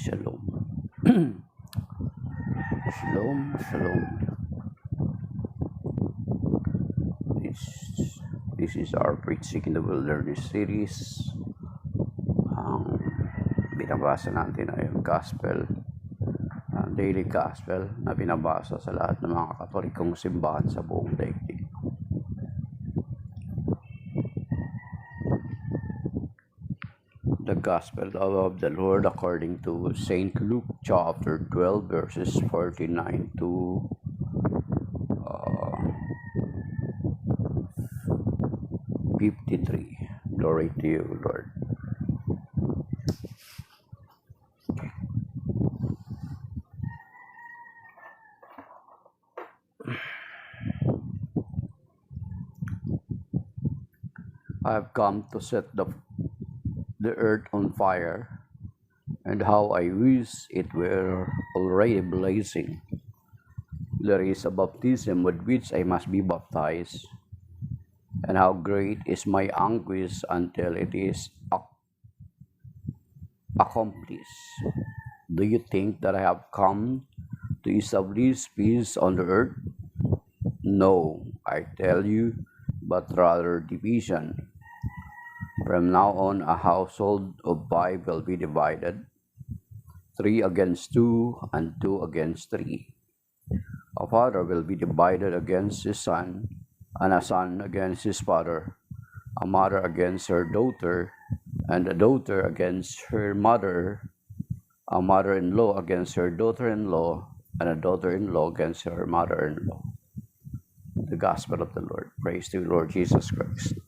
Shalom. Shalom. This is our Preaching in the Wilderness series. Ang binabasa natin ay ang gospel, daily gospel na binabasa sa lahat ng mga Katolikong simbahan sa buong daigdig. The Gospel of the Lord according to St. Luke chapter 12 verses 49 to 53. Glory to you, Lord. I have come to set the earth on fire, and how I wish it were already blazing. There is a baptism with which I must be baptized, and how great is my anguish until it is accomplished. Do you think that I have come to establish peace on the earth? No, I tell you, but rather division. From now on, a household of 5 will be divided, 3 against 2, and 2 against 3. A father will be divided against his son, and a son against his father, a mother against her daughter, and a daughter against her mother, a mother-in-law against her daughter-in-law, and a daughter-in-law against her mother-in-law. The Gospel of the Lord. Praise to you, Lord Jesus Christ.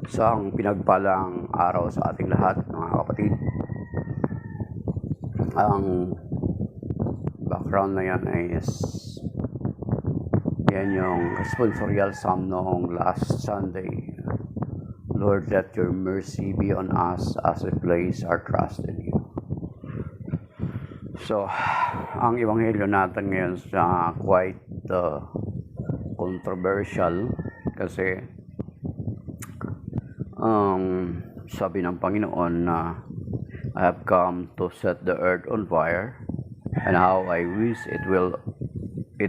Isang pinagpalang araw sa ating lahat, mga kapatid. Ang background na yan is yan yung responsorial psalm noong last Sunday. Lord, let your mercy be on us as we place our trust in you. So, ang ebanghelyo natin ngayon sa quite controversial kasi sabi ng Panginoon na I have come to set the earth on fire, and how I wish it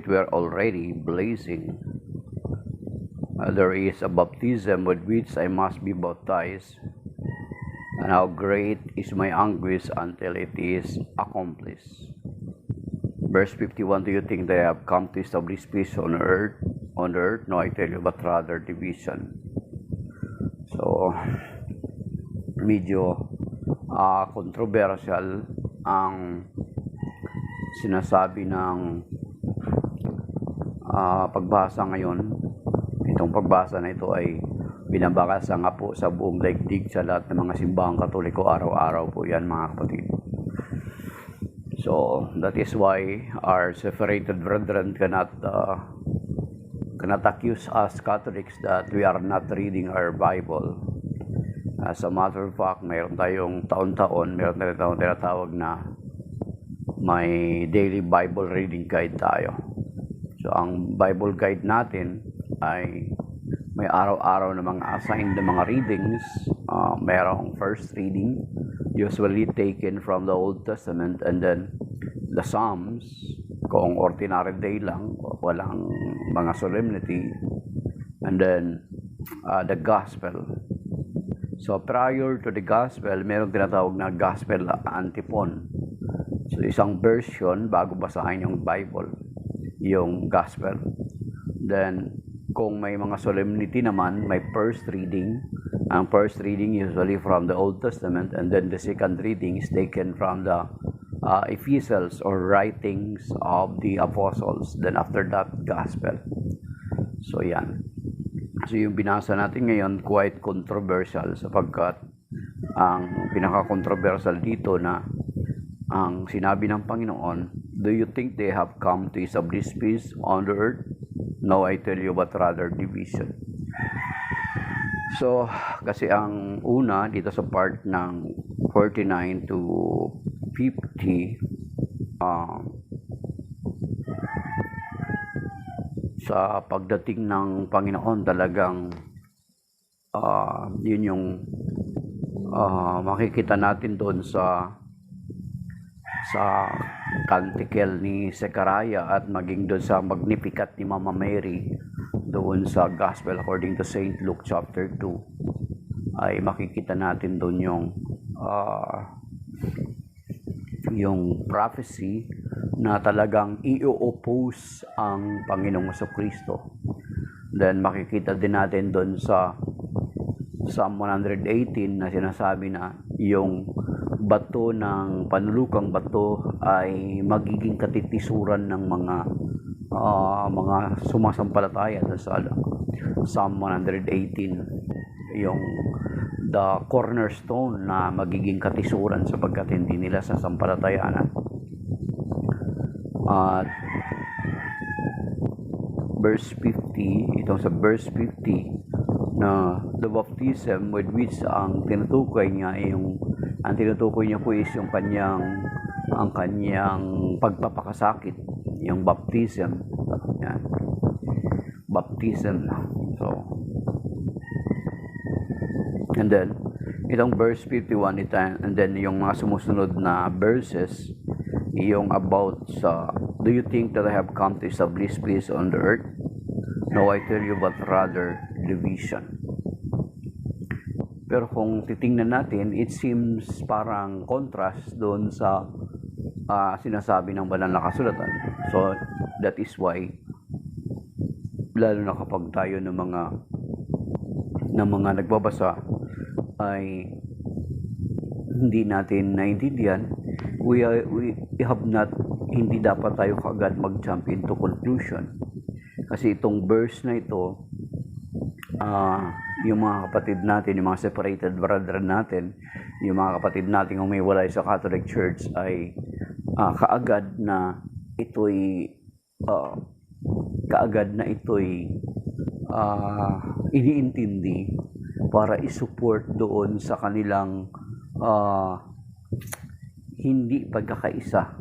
were already blazing. There is a baptism with which I must be baptized, and how great is my anguish until it is accomplished. Verse 51, do you think they have come to establish peace on earth? On the earth? No, I tell you, but rather division. So, medyo controversial ang sinasabi ng pagbasa ngayon. Itong pagbasa na ito ay binabasa nga po sa buong daigdig sa lahat ng mga simbahang Katoliko. Araw-araw po yan, mga kapatid. So, that is why our separated brethren cannot accuse us Catholics that we are not reading our Bible. As a matter of fact, mayroon tayong taon-taon, mayroon tayong tinatawag na may daily Bible reading guide tayo. So, ang Bible guide natin ay may araw-araw na mga assigned na mga readings. Mayroong first reading, usually taken from the Old Testament, and then the Psalms, kung ordinary day lang, walang mga solemnity, and then the Gospel. So, prior to the Gospel, meron tinatawag na Gospel Antiphon. So, isang version bago basahin yung Bible, yung Gospel. Then, kung may mga solemnity naman, may first reading. Ang first reading usually from the Old Testament, and then the second reading is taken from the epistles or writings of the apostles. Then after that, Gospel. So, yan. So, yung binasa natin ngayon, quite controversial sapagkat ang pinaka-controversial dito na ang sinabi ng Panginoon, do you think they have come to establish peace on the earth? No, I tell you, but rather division. So, kasi ang una dito sa part ng 49 to 50, sa pagdating ng Panginoon talagang yun yung makikita natin doon sa kantikel ni Zechariah at maging doon sa Magnificat ni Mama Mary doon sa Gospel according to St. Luke chapter 2 ay makikita natin doon yung prophecy na talagang i-oppose ang Panginoong Jesucristo. Then makikita din natin doon sa Psalm 118 na sinasabi na yung bato ng panulukang bato ay magiging katitisuran ng mga sumasampalataya sa Psalm 118, yung the cornerstone na magiging katisuran sapagkat hindi nila sasampalatayanan. At verse 50, itong sa verse 50 na the baptism with which ang tinutukoy niya po is yung kanyang pagpapakasakit, yung baptism. Yan. Baptism. So, and then itong verse 51 and then yung mga sumusunod na verses yung about sa do you think that I have come to establish peace on the earth? No, I tell you, but rather division. Pero kung titingnan natin, it seems parang contrast doon sa sinasabi ng banal na kasulatan. So that is why lalo na kapag tayo ng mga nagbabasa ay hindi natin naintindihan, hindi dapat tayo kaagad mag-jump into conclusion. Kasi itong verse na ito, yung mga kapatid natin, yung mga separated brethren natin, yung mga kapatid natin kung may walay sa Catholic Church ay kaagad na ito'y iniintindi para isupport doon sa kanilang hindi pagkakaisa.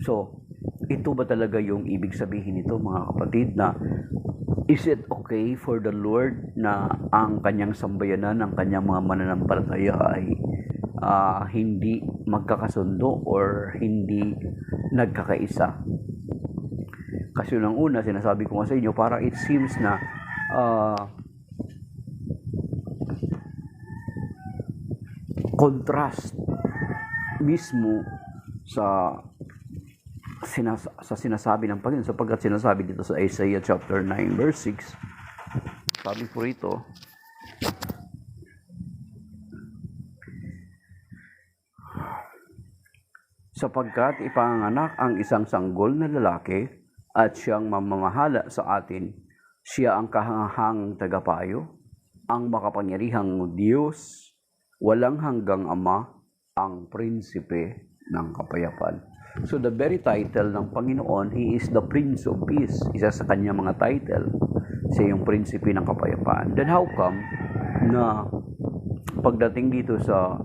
So, ito ba talaga yung ibig sabihin nito, mga kapatid, na is it okay for the Lord na ang kanyang sambayanan, ang kanyang mga mananampalataya ay hindi magkakasundo or hindi nagkakaisa? Kasi nung una, sinasabi ko nga sa inyo, parang it seems na contrast mismo sa sinasabi ng Panginoon, sapagkat sinasabi dito sa Isaiah chapter 9 verse 6, sabi po rito, sapagkat ipanganak ang isang sanggol na lalaki at siyang mamamahala sa atin, siya ang kahangahangang tagapayo, ang makapangyarihang Diyos, walang hanggang Ama, ang prinsipe ng kapayapaan. So the very title ng Panginoon, He is the Prince of Peace. Isa sa kanyang mga title, siya yung prinsipe ng kapayapaan. Then how come na pagdating dito sa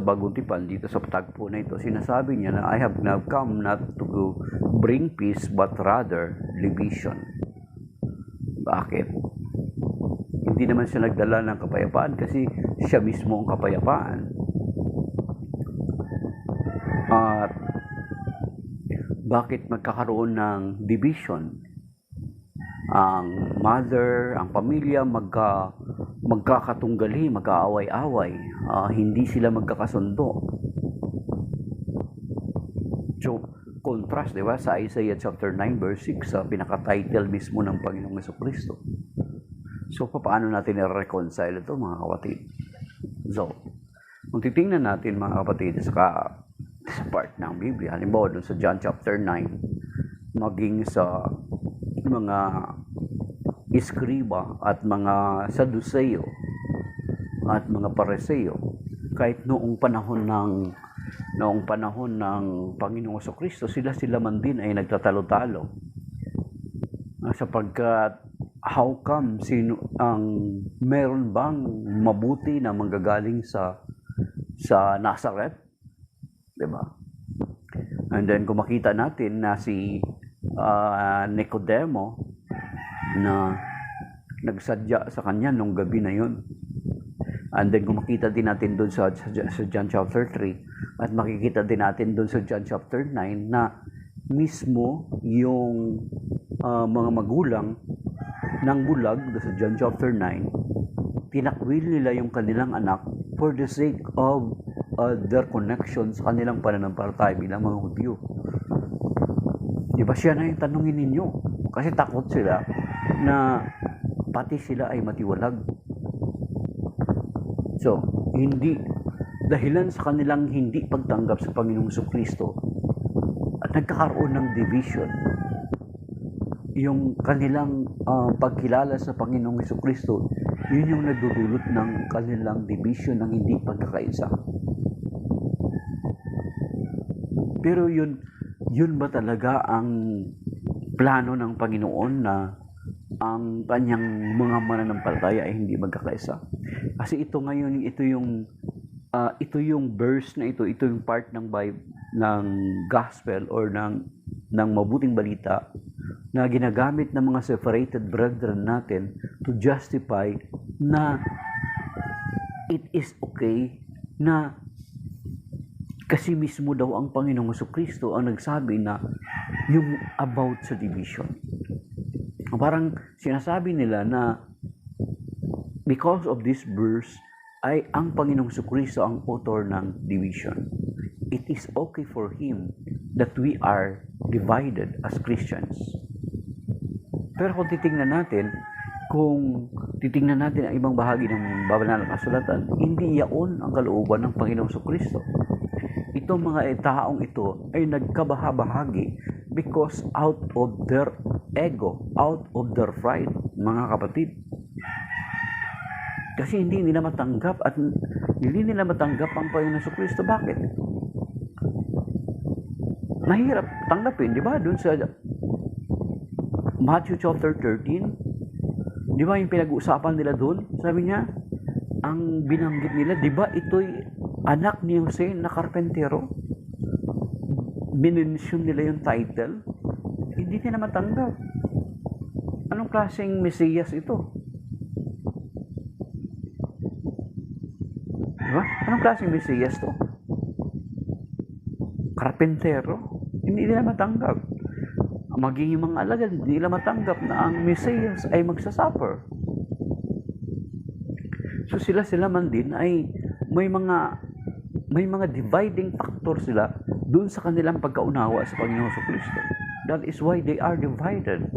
Bagong Tipan, dito sa tagpo na ito, sinasabi niya na I have now come not to bring peace but rather division. Bakit? Hindi naman siya nagdala ng kapayapaan kasi siya mismo ang kapayapaan. At bakit magkakaroon ng division? Ang mother, ang pamilya magkakatunggali, mag-aaway-away, hindi sila magkakasundo. So, contrast, di ba? Sa Isaiah chapter 9 verse 6, pinaka-title mismo ng Panginoong Jesucristo. So, paano natin i-reconcile ito, mga kapatid? So, kung titingnan natin, mga kapatid, sa part ng Biblia, halimbawa doon sa John chapter 9, maging sa mga iskriba at mga Saduseo, at mga Pariseo. Kahit noong panahon ng Panginoong Kristo, sila man din ay nagtatalo-talo. Sapagkat how come meron bang mabuti na manggagaling sa Nazareth? 'Di ba? And then kung makita natin na si Nicodemo na nagsadya sa kanya nung gabi na yun. And then kung makita din natin doon sa John chapter 3 at makikita din natin doon sa John chapter 9 na mismo yung mga magulang ng bulag sa John chapter 9, tinakwil nila yung kanilang anak for the sake of their connection sa kanilang pananampalataya bilang mga Hudyo. Diba siya na yung tanungin ninyo? Kasi takot sila na pati sila ay matiwalag. So, dahilan sa kanilang hindi pagtanggap sa Panginoong Kristo at nagkakaroon ng division. Yung kanilang pagkilala sa Panginoong Kristo, yun yung nagdudulot ng kanilang division ng hindi pagkakaisa. Pero yun ba talaga ang plano ng Panginoon na ang kanyang mga mananampalataya ay hindi magkakaisa? Kasi ito yung verse na ito yung part ng Bible, ng gospel or ng mabuting balita na ginagamit ng mga separated brethren natin to justify na it is okay na kasi mismo daw ang Panginoong Kristo ang nagsabi na yung about sa division. Parang sinasabi nila na because of this verse ay ang Panginoong Kristo ang author ng division. It is okay for Him that we are divided as Christians. Pero kung titingnan natin ang ibang bahagi ng banal na kasulatan, hindi yaon ang kalooban ng Panginoong Kristo. Itong mga taong ito ay nagkabahabahagi because out of their ego, out of their pride, mga kapatid. Kasi hindi nila matanggap ang Panginoong Kristo. Bakit? Mahirap tanggapin, di ba? Doon sa Matthew chapter 13, di ba yung pinag-uusapan nila doon? Sabi niya, ang binanggit nila, di ba ito'y anak ni Jose na karpentero? Minensyon nila yung title. Hindi nila matanggap. Anong klaseng Mesiyas ito? Diba? Anong klaseng Mesiyas to? Karpentero? Hindi nila matanggap. Magiging mga alagad, hindi nila matanggap na ang Mesiyas ay magsasuffer. So sila man din ay may mga dividing factor sila doon sa kanilang pagkaunawa sa Panginoong Kristo. That is why they are divided.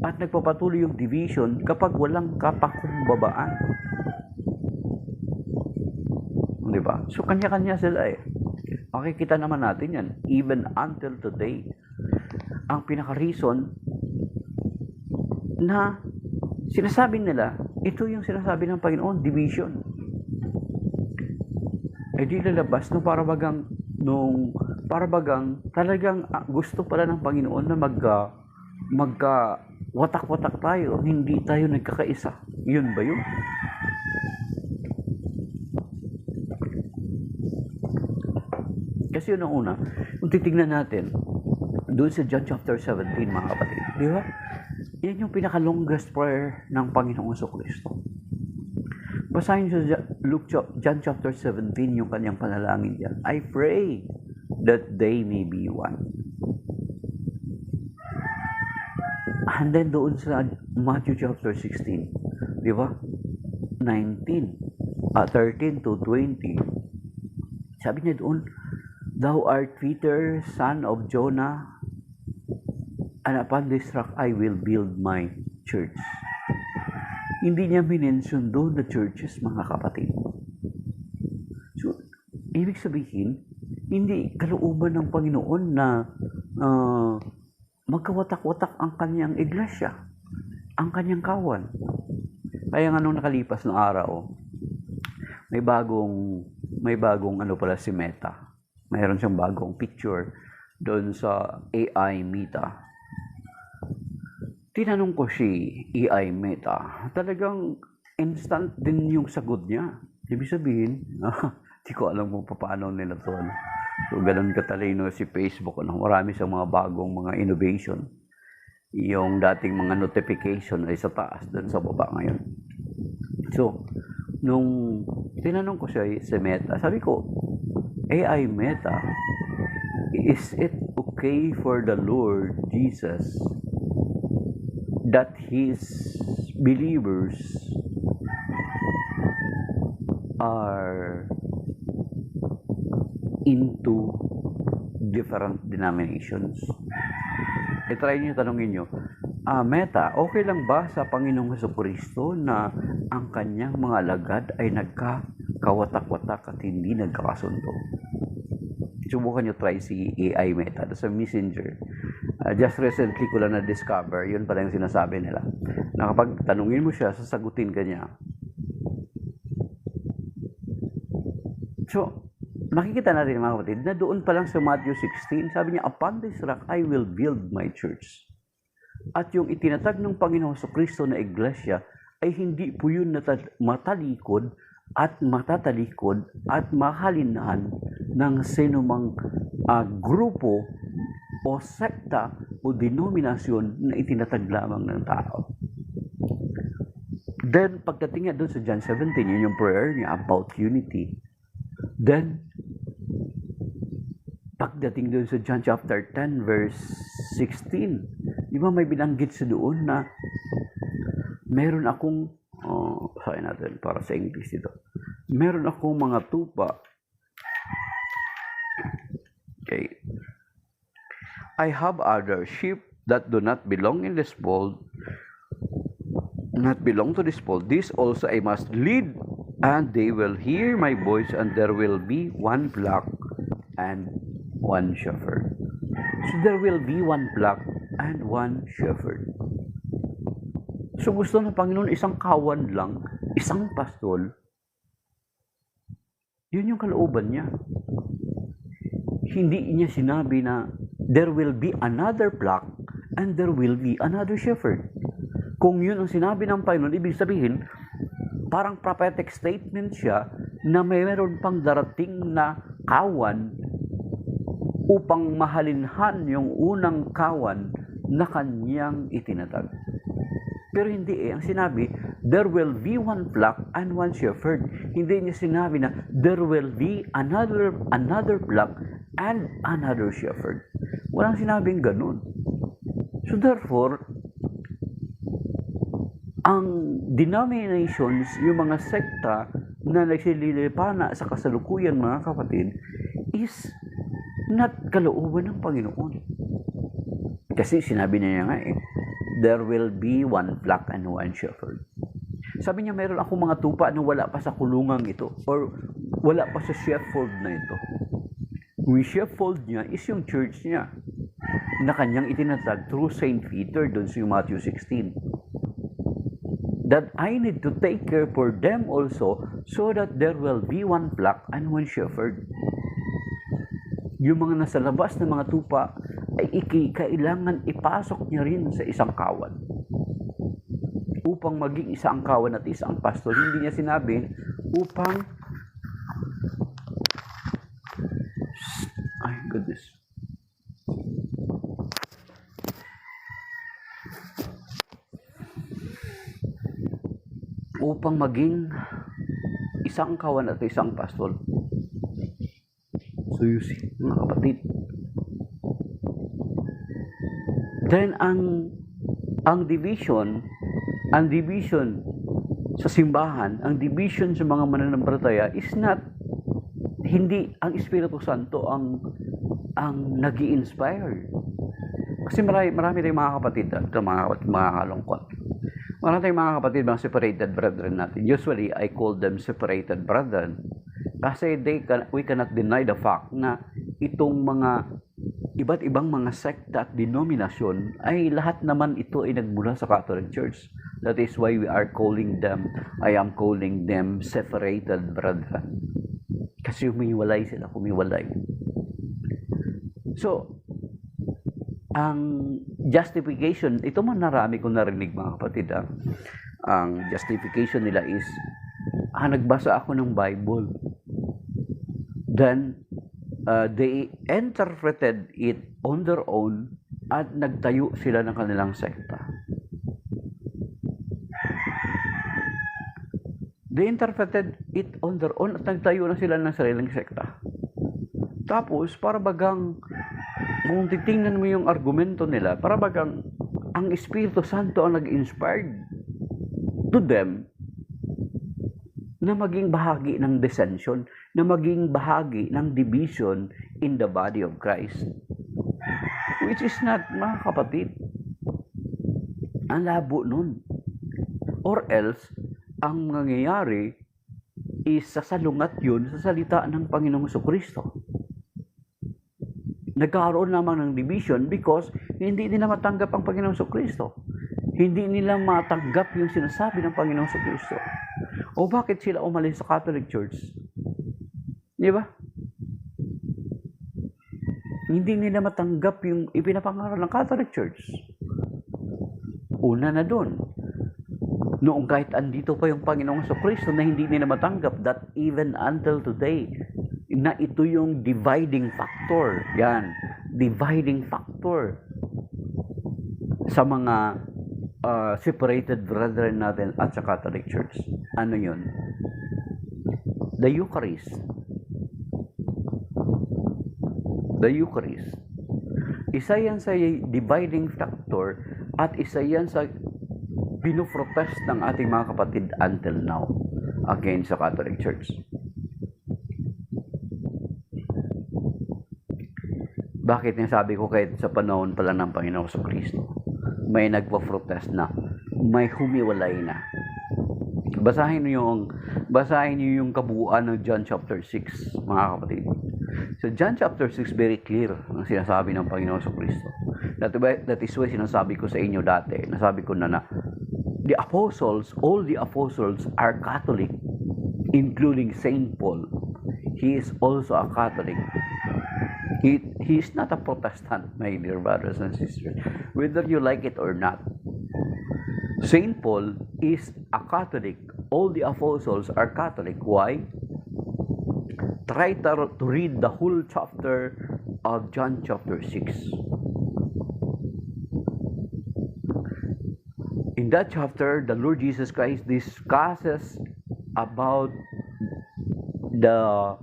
At nagpapatuloy yung division kapag walang kapakumbabaan. Diba? So kanya-kanya sila eh. Makikita naman natin yan. Even until today, ang pinaka-reason na sinasabi nila, ito yung sinasabi ng Panginoon, division. Ay di lalabas no para bagang talagang gusto pala ng Panginoon na magka watak-watak tayo, hindi tayo nagkakaisa. Yun ba yun? Kasi yun ang una, kung titignan natin doon sa John chapter 17, mga kapatid, di ba? Yan yung pinaka-longest prayer ng Panginoong Kristo. Basahin sa John chapter 17 yung kanyang panalangin diyan. I pray that they may be one. And then doon sa Matthew chapter 16, di ba? 13 to 20. Sabi niya doon, Thou art Peter, son of Jonah, and upon this rock I will build my church. Hindi niya minensyon doon na churches, mga kapatid. So, ibig sabihin, hindi kalooban ng Panginoon na magkawatak-watak ang kanyang iglesia, ang kanyang kawan. Kaya nga nung nakalipas ng araw, may bagong ano pala si Meta. Mayroon siyang bagong picture doon sa AI Meta. Tinanong ko si AI Meta, talagang instant din yung sagot niya. Ibig sabihin, di ko alam kung paano nila to. So, ganun katalino si Facebook. Marami siyang mga bagong mga innovation. Yung dating mga notification ay sa taas, doon sa baba ngayon. So, nung tinanong ko siya si Meta, sabi ko, AI Meta, is it okay for the Lord Jesus that His believers are into different denominations? I-try niyo, tanongin niyo, Meta, okay lang ba sa Panginoong Jesucristo na ang kanyang mga alagad ay nagkakawatak-watak at hindi nagkakasundo? Subukan niyo try si AI Meta sa Messenger. Just recently ko lang na-discover, yun pala yung sinasabi nila. Na kapag tanungin mo siya, sasagutin ka niya. So, makikita natin mga kapatid na doon pa lang sa Matthew 16, sabi niya, upon this rock I will build my church. At yung itinatag ng Panginoong Jesucristo na iglesia ay hindi po yun matalikod at matatalikod at mahalinahan ng sinumang grupo o sekta o denominasyon na itinatag lamang ng tao. Then, pagdating nga doon sa John 17, yun yung prayer niya about unity. Then, pagdating doon sa John chapter 10 verse 16, di ba may binanggit sa doon na meron akong, sabi natin para sa English dito, meron akong mga tupa. Okay. I have other sheep that do not belong in this fold, not belong to this fold. This also I must lead, and they will hear my voice, and there will be one flock and one shepherd. So there will be one flock and one shepherd. So gusto ng Panginoon isang kawan lang, isang pastol. Yun yung kalooban niya. Hindi niya sinabi na there will be another flock and there will be another shepherd. Kung yun ang sinabi ng Panginoon, ibig sabihin, parang prophetic statement siya na mayroon pang darating na kawan upang mahalinhan yung unang kawan na kanyang itinatag. Pero hindi ang sinabi, there will be one flock and one shepherd. Hindi niya sinabi na there will be another flock and another shepherd. Walang sinabing ganun. So therefore, ang denominations, yung mga sekta na nagsililipana sa kasalukuyan mga kapatid, is not kalooban ng Panginoon. Kasi sinabi niya nga there will be one flock and one shepherd. Sabi niya, meron akong mga tupa na wala pa sa kulungang ito or wala pa sa sheepfold na ito. Yung sheepfold niya is yung church niya na kanyang itinatag through St. Peter doon sa Matthew 16. That I need to take care for them also so that there will be one flock and one shepherd. Yung mga nasa labas na mga tupa ay kailangan ipasok niya rin sa isang kawan. Upang maging isang kawan at isang pastor, hindi niya sinabi upang ay goodness. Upang maging isang kawan at isang pastor. So you see, mga kapatid. Then ang division sa simbahan, ang division sa mga mananampalataya is not, hindi ang Espiritu Santo ang nag-i-inspire. Kasi marami tayong mga kapatid, mga kalungkot. Marami tayong mga kapatid, mga separated brethren natin. Usually, I call them separated brethren. Kasi we cannot deny the fact na itong mga iba't ibang mga sekta at denominasyon ay lahat naman ito ay nagmula sa Catholic Church. That is why we are calling them, I am calling them separated brethren. Kasi humiwalay sila, humiwalay. So, ang justification, ito man narami ko narinig mga kapatid, ang justification nila is, nagbasa ako ng Bible. Then, they interpreted it on their own at nagtayo sila ng kanilang sekta. They interpreted it on their own at nagtayo na sila ng sariling sekta. Tapos, para bagang, kung titingnan mo yung argumento nila, para bagang ang Espiritu Santo ang nag-inspired to them na maging bahagi ng dissension, na maging bahagi ng division in the body of Christ. Which is not, mga kapatid, ang labo nun. Or else, ang nangyayari is sasalungat yun sa salita ng Panginoong Jesucristo. Nagkaroon naman ng division because hindi nila matanggap ang Panginoong Jesucristo. Hindi nila matanggap yung sinasabi ng Panginoong Jesucristo. O bakit sila umalis sa Catholic Church? Di ba? Hindi nila matanggap yung ipinapangaral ng Catholic Church. Una na doon. Noong kahit andito pa yung Panginoong Jesucristo na hindi nila matanggap, that even until today, na ito yung dividing factor. Yan, dividing factor sa mga separated brethren natin at sa Catholic Church. Ano yun? The Eucharist. The Eucharist. Isa yan sa dividing factor at isa yan sa pinoprotest ng ating mga kapatid until now against sa Catholic Church. Bakit nasabi ko kahit sa panahon pala ng Panginoong Jesucristo, may nagpa-protest na, may humiwalay na. Basahin niyo yung kabuuan ng John chapter 6, mga kapatid. So John chapter 6, very clear ang sinasabi ng Panginoong Jesucristo. That is why sinasabi ko sa inyo dati, nasabi ko na the apostles, all the apostles are Catholic, including Saint Paul. He is also a Catholic. He is not a Protestant, my dear brothers and sisters, whether you like it or not. Saint Paul is a Catholic. All the apostles are Catholic. Why? Try to read the whole chapter of John chapter 6. In that chapter, the Lord Jesus Christ discusses about the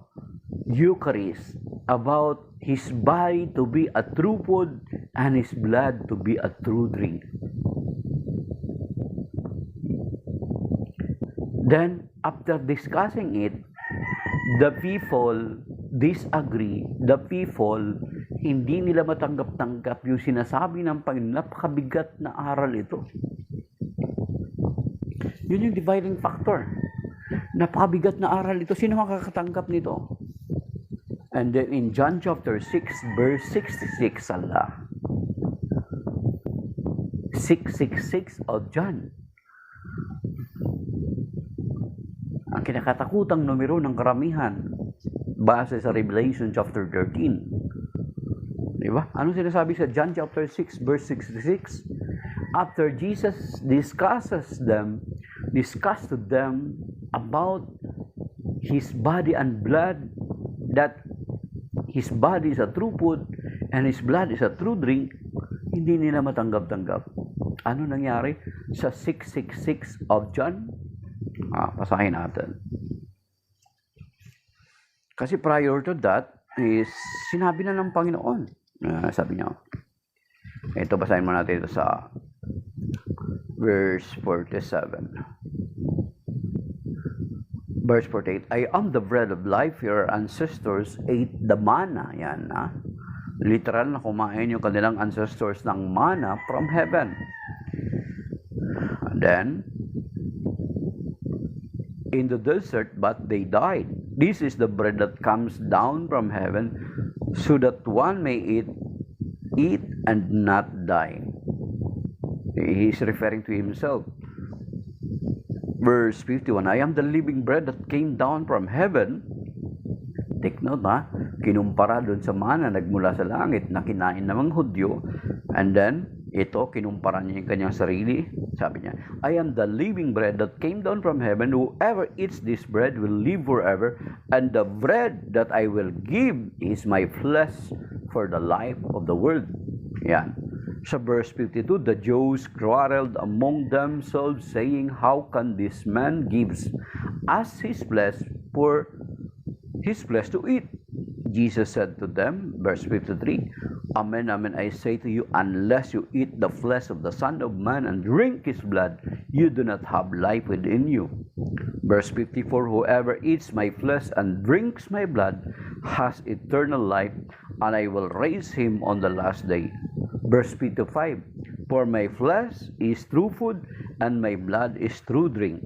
Eucharist, about His body to be a true food and His blood to be a true drink. Then, after discussing it, the people disagree. The people, hindi nila matanggap-tanggap yung sinasabi ng Panginoon. Napakabigat na aral ito. Yun yung dividing factor. Napakabigat na aral ito. Sino makakatanggap nito? And then in John chapter 6, verse 66, 666 of John. Ang kinakatakutang numero ng karamihan base sa Revelation chapter 13. Diba? Anong sinasabi sa John chapter 6, verse 66? After Jesus discussed to them about His body and blood, that His body is a true food and His blood is a true drink, hindi nila matanggap-tanggap. Ano nangyari sa 666 of John? Basahin natin. Kasi prior to that, is sinabi na ng Panginoon. Sabi niya, ito basahin mo natin ito sa verse 47. Verse 48, I am the bread of life. Your ancestors ate the manna. Yan, literal na kumain yung kanilang ancestors ng manna from heaven. And then, in the desert, but they died. This is the bread that comes down from heaven, so that one may eat and not die. He is referring to himself. Verse 51, I am the living bread that came down from heaven. Take note kinumpara doon sa mana nagmula sa langit na kinain ng mga Hudyo. And then, ito, kinumpara niya yung kanyang sarili. Sabi niya, I am the living bread that came down from heaven. Whoever eats this bread will live forever. And the bread that I will give is my flesh for the life of the world. Yan. Sa verse 52, the Jews quarreled among themselves, saying, how can this man gives us his flesh for his flesh to eat? Jesus said to them, verse 53, Amen, amen, I say to you, unless you eat the flesh of the Son of Man and drink his blood, you do not have life within you. Verse 54, whoever eats my flesh and drinks my blood has eternal life, and I will raise him on the last day. Verse 55, for my flesh is true food, and my blood is true drink.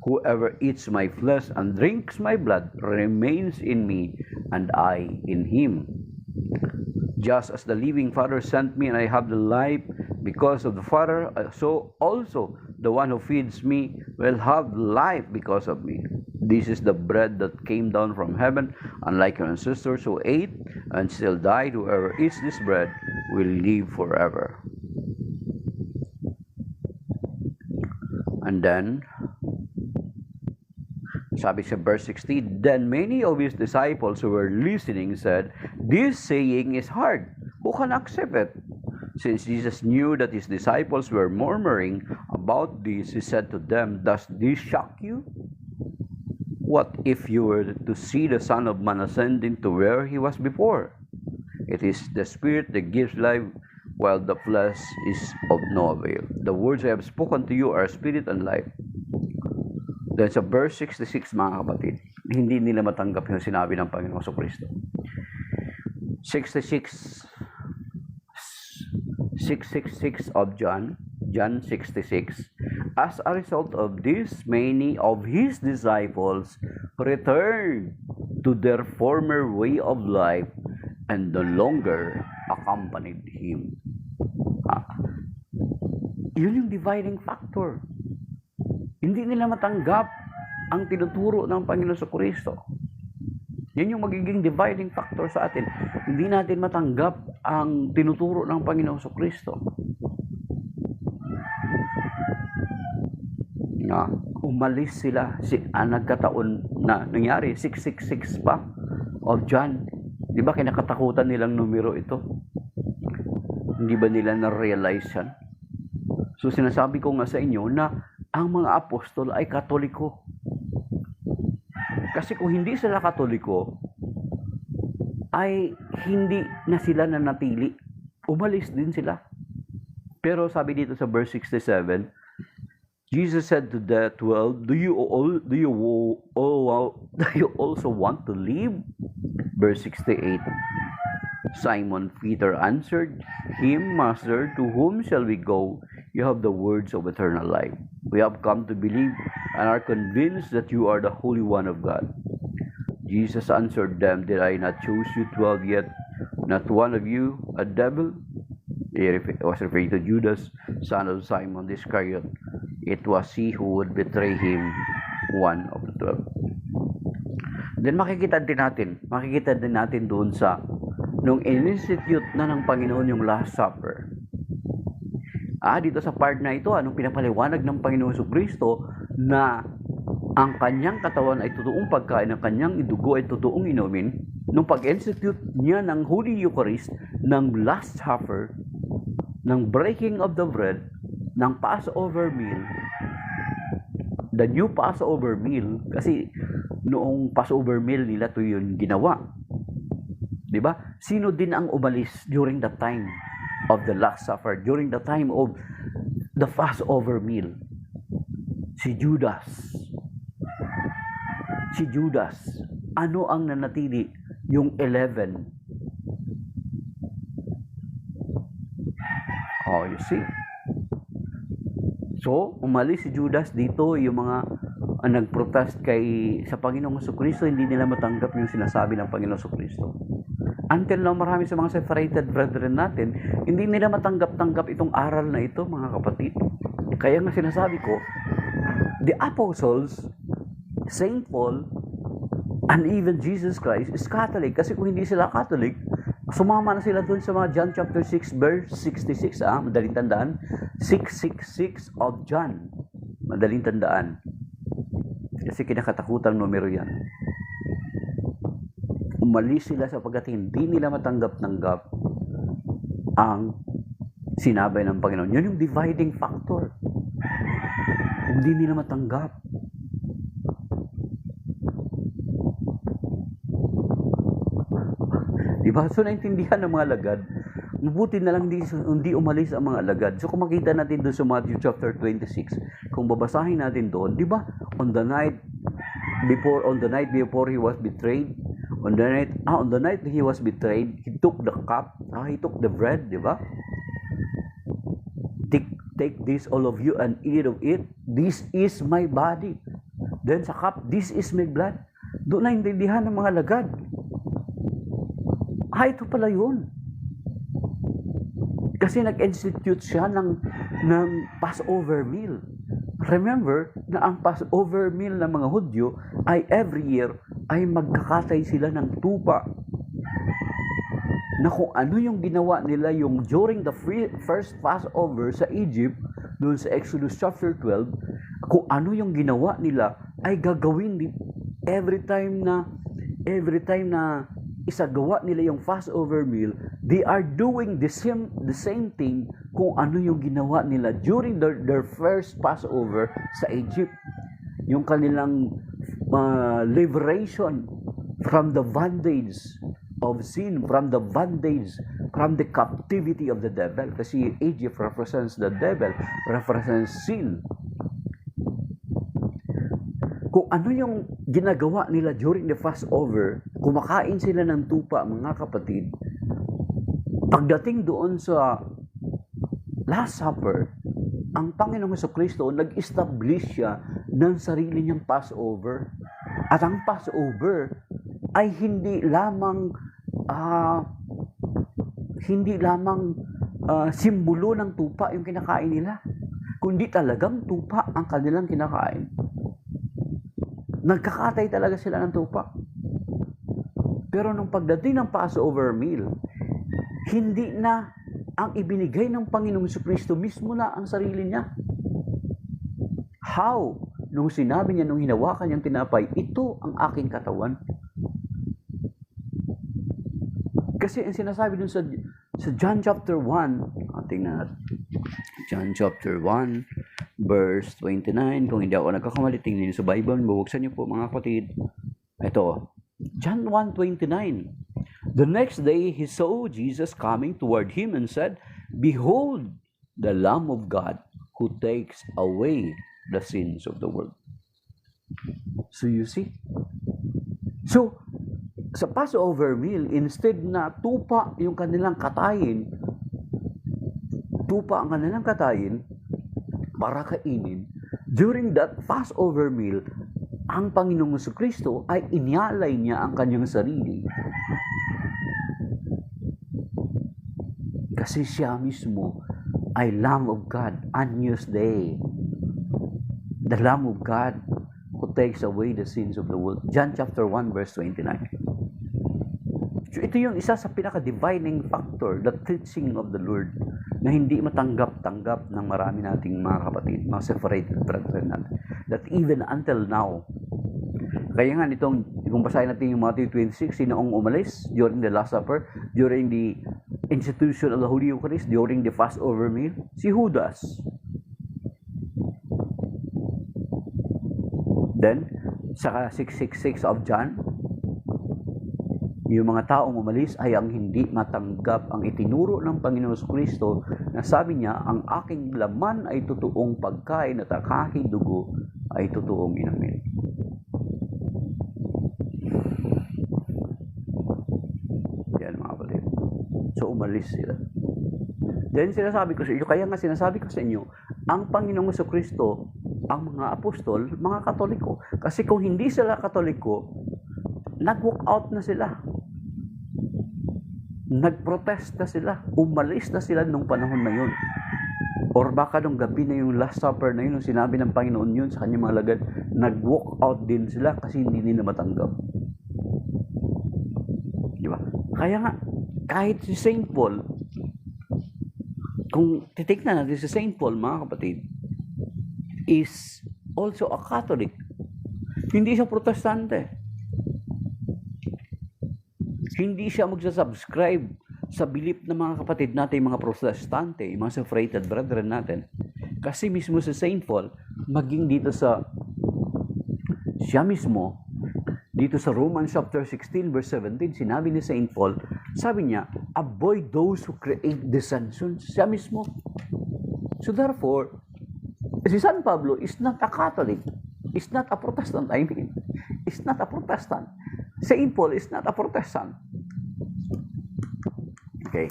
Whoever eats my flesh and drinks my blood remains in me, and I in him. Just as the living Father sent me, and I have the life because of the Father, so also the one who feeds me will have life because of me. This is the bread that came down from heaven, unlike your ancestors who ate and still died. Whoever eats this bread will live forever. And then, sabi sa verse 60, then many of his disciples who were listening said, this saying is hard. Who can accept it? Since Jesus knew that his disciples were murmuring about this, he said to them, does this shock you? What if you were to see the Son of Man ascending to where he was before? It is the Spirit that gives life, while the flesh is of no avail. The words I have spoken to you are spirit and life. Then sa verse 66, mga kapatid, hindi nila matanggap yung sinabi ng Panginoong Kristo. 666 of John 66. As a result of this, many of his disciples returned to their former way of life and no longer accompanied him. Yun yung dividing factor. Hindi nila matanggap ang tinuturo ng Panginoon Kristo. Yan yung magiging dividing factor sa atin. Hindi natin matanggap ang tinuturo ng Panginoon Kristo. Umalis sila. Nagkataon na nangyari, 666 pa of John. Di ba kinakatakutan nilang numero ito? Hindi ba nila na-realize yan? So sinasabi ko nga sa inyo na ang mga apostol ay Katoliko. Kasi kung hindi sila Katoliko, ay hindi na sila nanatili. Umalis din sila. Pero sabi dito sa verse 67, Jesus said to the 12, do you also want to leave? Verse 68, Simon Peter answered him, Master, to whom shall we go? You have the words of eternal life. We have come to believe and are convinced that you are the Holy One of God. Jesus answered them, did I not choose you 12 yet? Not one of you a devil? He was referring to Judas, son of Simon Iscariot. It was he who would betray him, one of the 12. Then makikita din natin doon sa nung in-institute na ng Panginoon yung Last Supper. Dito sa part na ito, anong pinapaliwanag ng Panginoon Kristo na ang kanyang katawan ay totoong pagkain, ang kanyang dugo ay totoong inumin. Nung pag-institute niya ng Holy Eucharist, ng Last Supper, ng breaking of the bread, ng Passover meal, the new Passover meal, kasi noong Passover meal nila to yun ginawa. Diba? Sino din ang umalis during the time of the Last Supper, during the time of the Passover meal? Si Judas. Si Judas. Ano ang nanatili? Yung 11. Oh, you see? So, umalis si Judas dito, yung mga nagprotest sa Panginoong Kristo, hindi nila matanggap yung sinasabi ng Panginoong Kristo. Until now, marami sa mga separated brethren natin, hindi nila matanggap-tanggap itong aral na ito, mga kapatid. Kaya nga sinasabi ko, The apostles, Saint Paul, and even Jesus Christ is Catholic. Kasi kung hindi sila Catholic, sumama na sila dun sa mga John chapter 6 verse 66. Madaling tandaan. 666 of John. Madaling tandaan. Kasi kinakatakutang numero yan. Umalis sila sapagkat hindi nila matanggap-tanggap ang sinabi ng Panginoon. Yun yung dividing factor. Hindi nila matanggap. Diba? So, naintindihan ng mga alagad. Mabuti na lang hindi umalis ang mga alagad. So, kung makita natin doon sa Matthew chapter 26, kung babasahin natin doon, di ba? On the night before he was betrayed, on the night he was betrayed, he took the cup, he took the bread, di ba? Take this, all of you, and eat of it. This is my body. Then sa cup, this is my blood. Doon na intindihan ng mga alagad. Ito pala yun. Kasi nag-institute siya ng Passover meal. Remember na ang Passover meal ng mga Hudyo ay every year ay magkakatay sila ng tupa. Na kung ano yung ginawa nila yung during the first Passover sa Egypt, doon sa Exodus chapter 12, kung ano yung ginawa nila ay gagawin every time na isagawa nila yung Passover meal, they are doing the same thing kung ano yung ginawa nila during their first Passover sa Egypt. Yung kanilang liberation from the bondage of sin, from the captivity of the devil. Kasi Egypt represents the devil, represents sin. Kung ano yung ginagawa nila during the Passover, kumakain sila ng tupa, mga kapatid, pagdating doon sa Last Supper, ang Panginoong Jesucristo nag-establish siya ng sarili niyang Passover. At ang Passover ay hindi lamang simbolo ng tupa yung kinakain nila, kundi talagang tupa ang kanilang kinakain. Nagkakatay talaga sila ng tupa. Pero nung pagdating ng Passover meal, hindi na ang ibinigay ng Panginoong Jesucristo, mismo na ang sarili niya. How? Nung sinabi niya, nung hinawakan niyang tinapay, ito ang aking katawan. Kasi ang sinasabi dun sa John chapter 1, tingnan natin. John chapter 1, verse 29. Kung hindi ako nagkakamali, tingnan niyo sa Bible. Bubuksan niyo po, mga kapatid. Ito, John 1:29. The next day, he saw Jesus coming toward him and said, "Behold, the Lamb of God who takes away the sins of the world." So you see? So, sa Passover meal, instead na tupa yung kanilang katayin, para kainin, during that Passover meal, ang Panginoong Jesucristo ay inialay niya ang kanyang sarili. Kasi siya mismo ay Lamb of God, Agnus Dei. The Lamb of God who takes away the sins of the world. John chapter 1 verse 29. So ito yung isa sa pinaka-divining factor, the teaching of the Lord, na hindi matanggap-tanggap ng marami nating mga kapatid, mga separated brethren natin. That even until now, kaya nga nitong, kung basahin natin yung Matthew 26, sinoong umalis during the Last Supper, during the institution of the Holy Eucharist, during the Passover meal? Si Judas. Then, sa 666 of John, yung mga taong umalis ay ang hindi matanggap ang itinuro ng Panginoon Jesucristo na sabi niya, ang aking laman ay totoong pagkain at ang aking dugo ay totoong inumin. Yan, mga kapatid. So, umalis sila. Then, sinasabi ko sa inyo, kaya nga sinasabi ko sa inyo, ang Panginoong Jesucristo, ang mga apostol, mga Katoliko. Kasi kung hindi sila Katoliko, nag-walk out na sila. Nag-protest na sila. Umalis na sila nung panahon na yun. Or baka nung gabi na yung Last Supper na yun, nung sinabi ng Panginoon yun sa kanyang mga alagad, nag-walk out din sila kasi hindi nila matanggap. Di ba? Kaya nga, kahit si St. Paul, kung titignan natin si St. Paul, mga kapatid, is also a Catholic. Hindi siya protestante. Hindi siya magsasubscribe sa belief ng mga kapatid natin, mga protestante, yung mga separated brethren natin. Kasi mismo sa St. Paul, maging dito siya mismo, dito sa Romans chapter 16 verse 17, sinabi ni St. Paul, sabi niya, avoid those who create dissensions. Siya mismo. So therefore, si San Pablo is not a Catholic. Is not a Protestant, is not a Protestant. St. Paul is not a Protestant. Okay.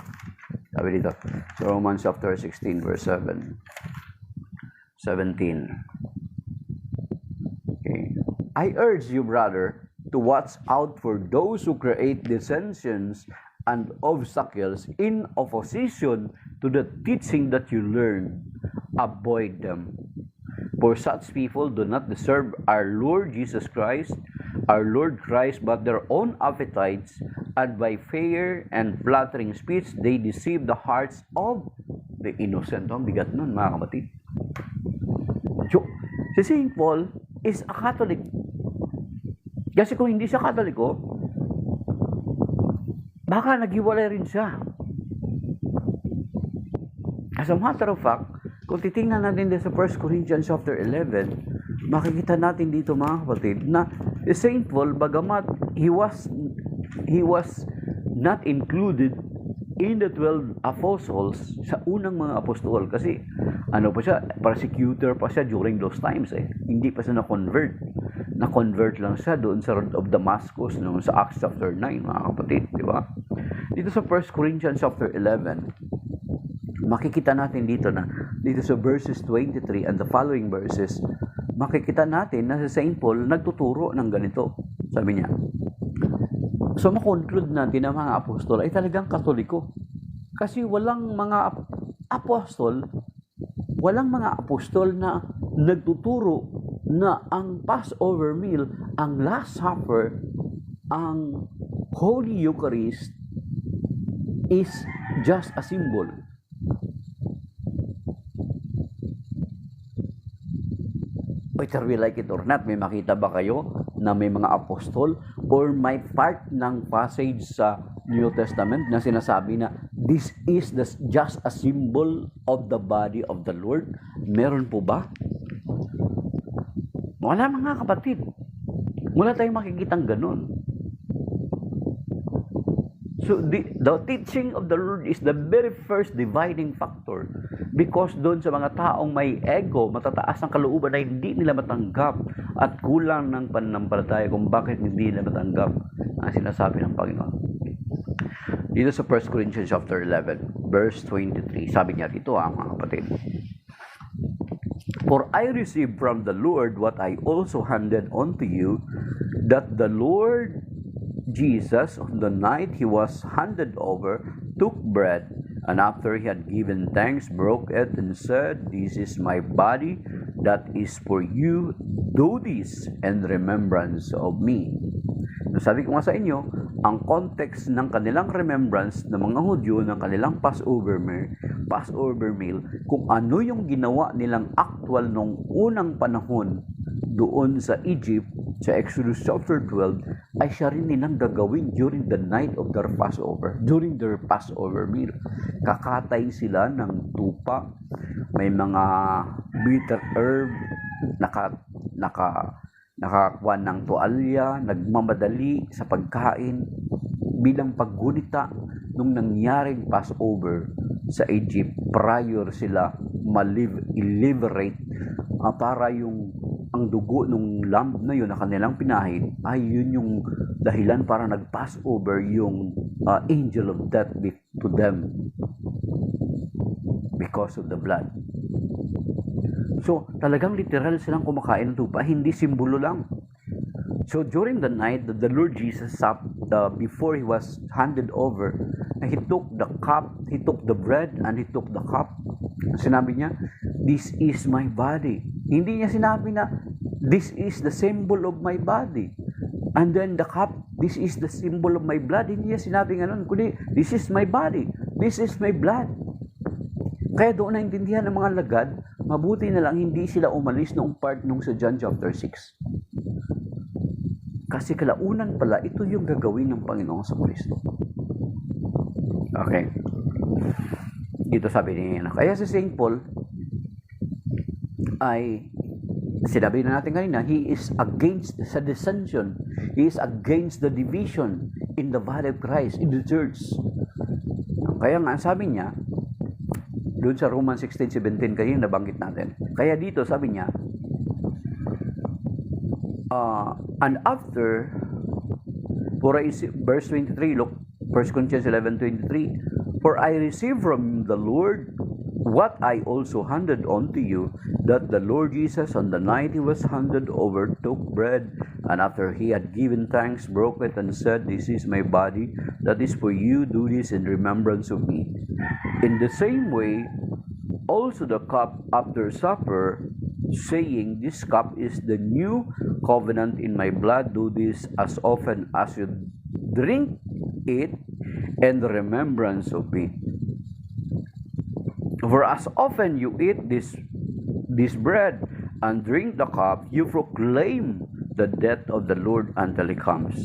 Sabi dito, Romans chapter 16 verse 17. Okay. I urge you, brother, to watch out for those who create dissensions and obstacles in opposition to the teaching that you learn. Avoid them. For such people do not deserve our Lord Jesus Christ, but their own appetites, and by fair and flattering speech, they deceive the hearts of the innocent. Ang bigat nun, mga kapatid. So, si St. Paul is a Catholic. Kasi kung hindi siya Katoliko, baka naghiwalay rin siya. As a matter of fact, kung titingnan natin din sa 1 Corinthians chapter 11, makikita natin dito, mga kapatid, na St. Paul, bagamat he was not included in the 12 apostles sa unang mga apostol, kasi ano pa siya, persecutor pa siya during those times Hindi pa siya na-convert lang siya doon sa Road of Damascus noong sa Acts chapter 9, mga kapatid, di ba? Dito sa 1 Corinthians chapter 11, makikita natin dito sa verses 23 and the following verses, makikita natin na si St. Paul nagtuturo ng ganito. Sabi niya, so makonclude natin na mga apostol ay talagang Katoliko. Kasi walang mga apostol na nagtuturo na ang Passover meal, ang Last Supper, ang Holy Eucharist is just a symbol. Whether we like it or not, may makita ba kayo na may mga apostol or may part ng passage sa New Testament na sinasabi na this is just a symbol of the body of the Lord? Meron po ba? Wala, mga kapatid. Wala tayong makikitang ganun. So the teaching of the Lord is the very first dividing factor, because doon sa mga taong may ego, matataas ang kalooban na hindi nila matanggap at kulang ng pananampalataya kung bakit hindi nila matanggap ang sinasabi ng Panginoon. Dito sa 1 Corinthians chapter 11 verse 23, sabi niya dito, mga kapatid, for I received from the Lord what I also handed on to you, that the Lord Jesus, on the night he was handed over, took bread, and after he had given thanks, broke it and said, this is my body that is for you. Do this in remembrance of me. Sabi ko nga sa inyo, ang context ng kanilang remembrance ng mga Hudyo ng kanilang Passover meal, kung ano yung ginawa nilang actual nung unang panahon doon sa Egypt, sa Exodus chapter 12, ay siya rin nilang gagawin during the night of their Passover, during their Passover meal. Kakatay sila ng tupa, may mga bitter herb, nakakuha ng tuwalya, nagmamadali sa pagkain bilang paggunita nung nangyaring Passover sa Egypt prior sila ma-liberate para ang dugo ng lamb na yun na kanilang pinahin ay yun yung dahilan para nag-Passover yung angel of death to them because of the blood. So, talagang literal silang kumakain ng tupa, hindi simbolo lang. So, during the night, the Lord Jesus, before he was handed over, he took the cup, he took the bread, and he took the cup. Sinabi niya, this is my body. Hindi niya sinabi na, this is the symbol of my body. And then the cup, this is the symbol of my blood. Hindi niya sinabi ganun, kundi, this is my body. This is my blood. Kaya doon naintindihan ng mga lagad, mabuti na lang hindi sila umalis noong part nung sa John chapter 6. Kasi kalaunan pala, ito yung gagawin ng Panginoong sa Kristo. Okay. Dito sabi niya, kaya si St. Paul ay, sinabi na natin kanina, he is against sa dissension. He is against the division in the body of Christ, in the church. Kaya nga, sabi niya, doon sa Romans 16:17, kanina nabanggit natin. Kaya dito, sabi niya, and after, verse 23, look, 1 Corinthians 11:23, for I received from the Lord what I also handed on to you, that the Lord Jesus, on the night he was handed over, took bread, and after he had given thanks, broke it, and said, this is my body, that is for you, do this in remembrance of me. In the same way, also the cup after supper, saying, this cup is the new covenant in my blood, do this as often as you drink it in remembrance of me. For as often you eat this bread and drink the cup, you proclaim the death of the Lord until he comes.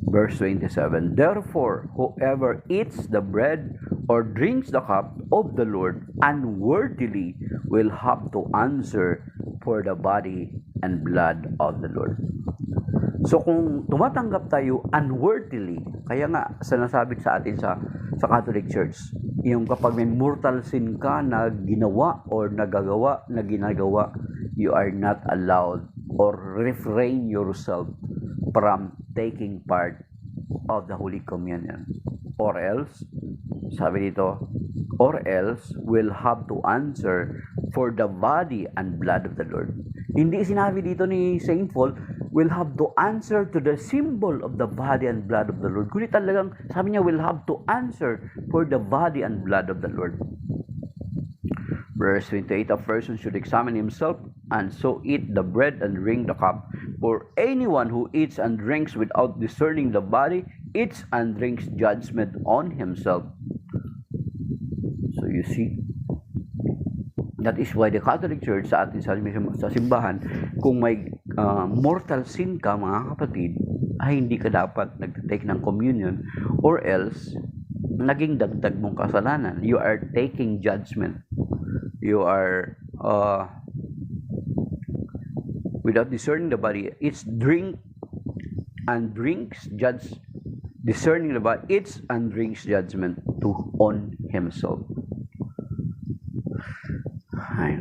Verse 27, therefore, whoever eats the bread or drinks the cup of the Lord unworthily will have to answer for the body and blood of the Lord. So kung tumatanggap tayo unworthily, kaya nga sinasabit sa atin sa Catholic Church, yung kapag may mortal sin ka na ginawa or nagagawa na ginagawa, you are not allowed or refrain yourself from taking part of the Holy Communion. Or else, sabi dito, or else will have to answer for the body and blood of the Lord. Hindi sinabi dito ni St. Paul, will have to answer to the symbol of the body and blood of the Lord. Kundi talagang, sabi niya, will have to answer for the body and blood of the Lord. Verse 28, a person should examine himself and so eat the bread and drink the cup. For anyone who eats and drinks without discerning the body, eats and drinks judgment on himself. So you see, that is why the Catholic Church sa atin sa simbahan, kung may mortal sin ka, mga kapatid, ay hindi ka dapat nag-take ng communion, or else naging dagdag mong kasalanan. You are taking judgment. You are without discerning the body, it's drink and drinks judge, discerning the body, eats and drinks judgment to on himself. Ay,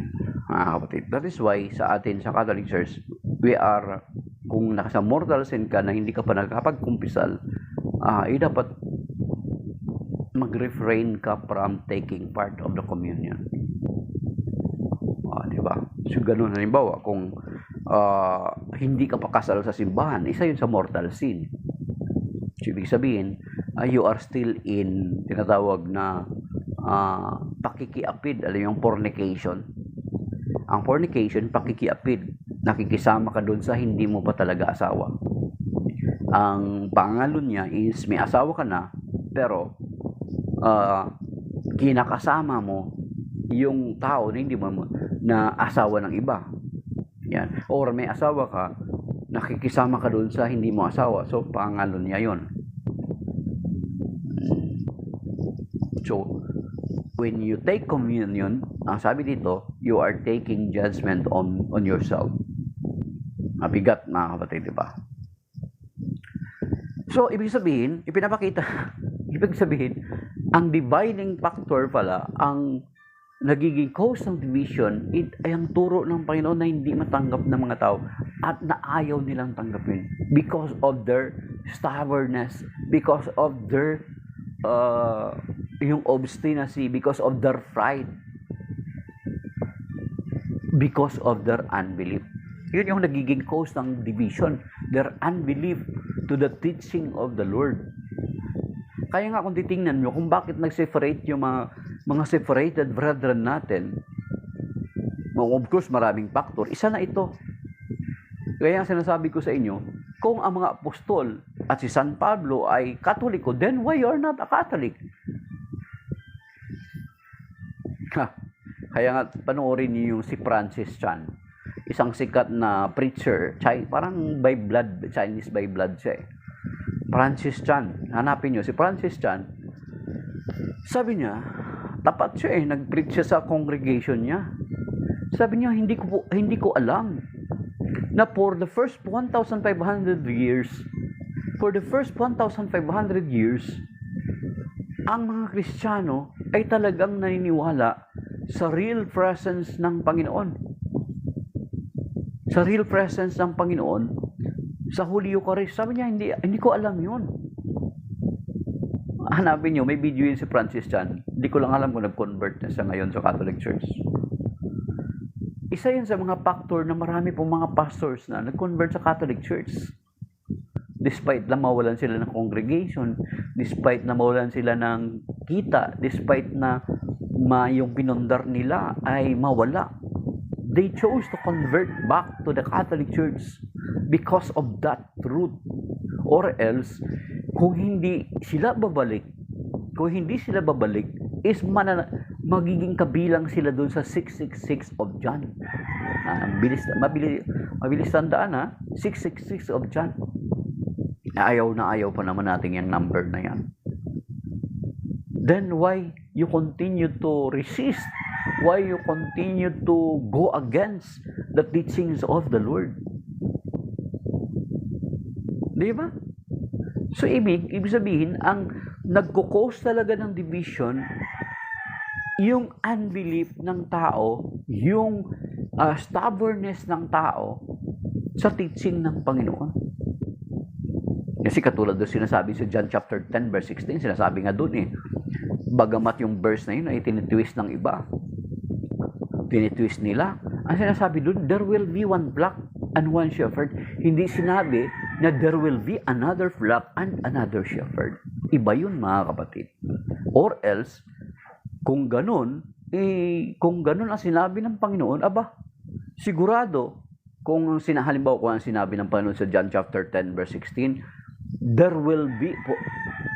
mga kapatid, that is why sa atin sa Catholic Church, we are, kung nasa mortal sin ka na hindi ka pa nakapagkumpisal, dapat mag-refrain ka from taking part of the communion. Diba? So ganun, halimbawa, kung hindi ka pa kasal sa simbahan, isa yun sa mortal sin. So, ibig sabihin, you are still in tinatawag na pakikiapid, alam yung fornication. Ang fornication, pakikiapid. Nakikisama ka doon sa hindi mo pa talaga asawa. Ang pangalon niya is may asawa ka na, pero kinakasama mo yung tao na hindi mo na asawa ng iba. Yan. Or may asawa ka, nakikisama ka doon sa hindi mo asawa. So, pangalon niya yon. So, when you take communion, ang sabi dito, you are taking judgment on yourself. Mabigat, mga kapatid, diba? So, ibig sabihin, ibig sabihin, ang dividing factor pala, ang nagiging cause ng division, ay ang turo ng Panginoon na hindi matanggap ng mga tao at na ayaw nilang tanggapin because of their stubbornness, because of their yung obstinacy, because of their pride, because of their unbelief. Yun yung nagiging cause ng division, their unbelief to the teaching of the Lord. Kaya nga kung titingnan nyo kung bakit nag-separate yung mga mga separated brethren natin, of course, maraming factor. Isa na ito. Kaya sinasabi ko sa inyo, kung ang mga apostol at si San Pablo ay Katoliko, then why you are not a Catholic? Kaya nga, panoorin niyo yung si Francis Chan. Isang sikat na preacher, parang by blood, Chinese by blood siya eh. Francis Chan, hanapin niyo si Francis Chan. Sabi niya, tapat siya eh, nag-preach siya sa congregation niya. Sabi niya, hindi ko alam na for the first 1,500 years, ang mga Kristiyano ay talagang naniniwala sa real presence ng Panginoon. Sa real presence ng Panginoon, sa Holy Eucharist. Sabi niya, hindi ko alam yun. Hanapin niyo, may video yun si Francis Chan. Hindi ko lang alam kung nag-convert na siya ngayon sa Catholic Church. Isa yan sa mga factor na marami pong mga pastors na nag-convert sa Catholic Church. Despite na mawalan sila ng congregation, despite na mawalan sila ng kita, despite na yung pinundar nila ay mawala. They chose to convert back to the Catholic Church because of that truth. Or else, kung hindi sila babalik, is magiging kabilang sila dun sa 666 of John. Mabilis tandaan ha, 666 of John. Ayaw pa naman natin yung number na yan. Then why you continue to resist? Why you continue to go against the teachings of the Lord? Di ba? So, ibig sabihin, ang nagko-cause talaga ng division, yung unbelief ng tao, yung stubbornness ng tao sa teaching ng Panginoon. Kasi katulad doon sinasabi sa John chapter 10 verse 16, sinasabi nga doon eh, bagamat yung verse na yun ay tinitwist ng iba. Tinitwist nila. Ang sinasabi doon, there will be one flock and one shepherd. Hindi sinabi na there will be another flock and another shepherd. Iba yun mga kapatid. Or else, kung ganun ang sinabi ng Panginoon, sigurado, halimbawa kung ang sinabi ng Panginoon sa John chapter 10 verse 16,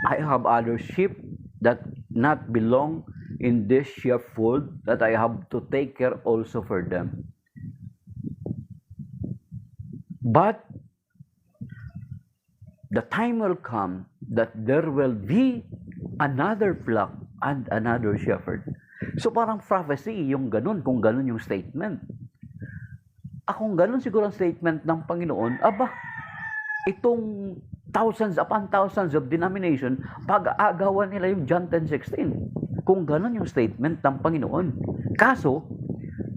I have other sheep that not belong in this sheepfold that I have to take care also for them. But the time will come that there will be another flock and another shepherd. So parang prophecy yung ganun, kung ganun yung statement. Kung ganun siguro ang statement ng Panginoon, itong thousands upon thousands of denomination, pag-aagawan nila yung John 10:16. Kung ganun yung statement ng Panginoon. Kaso,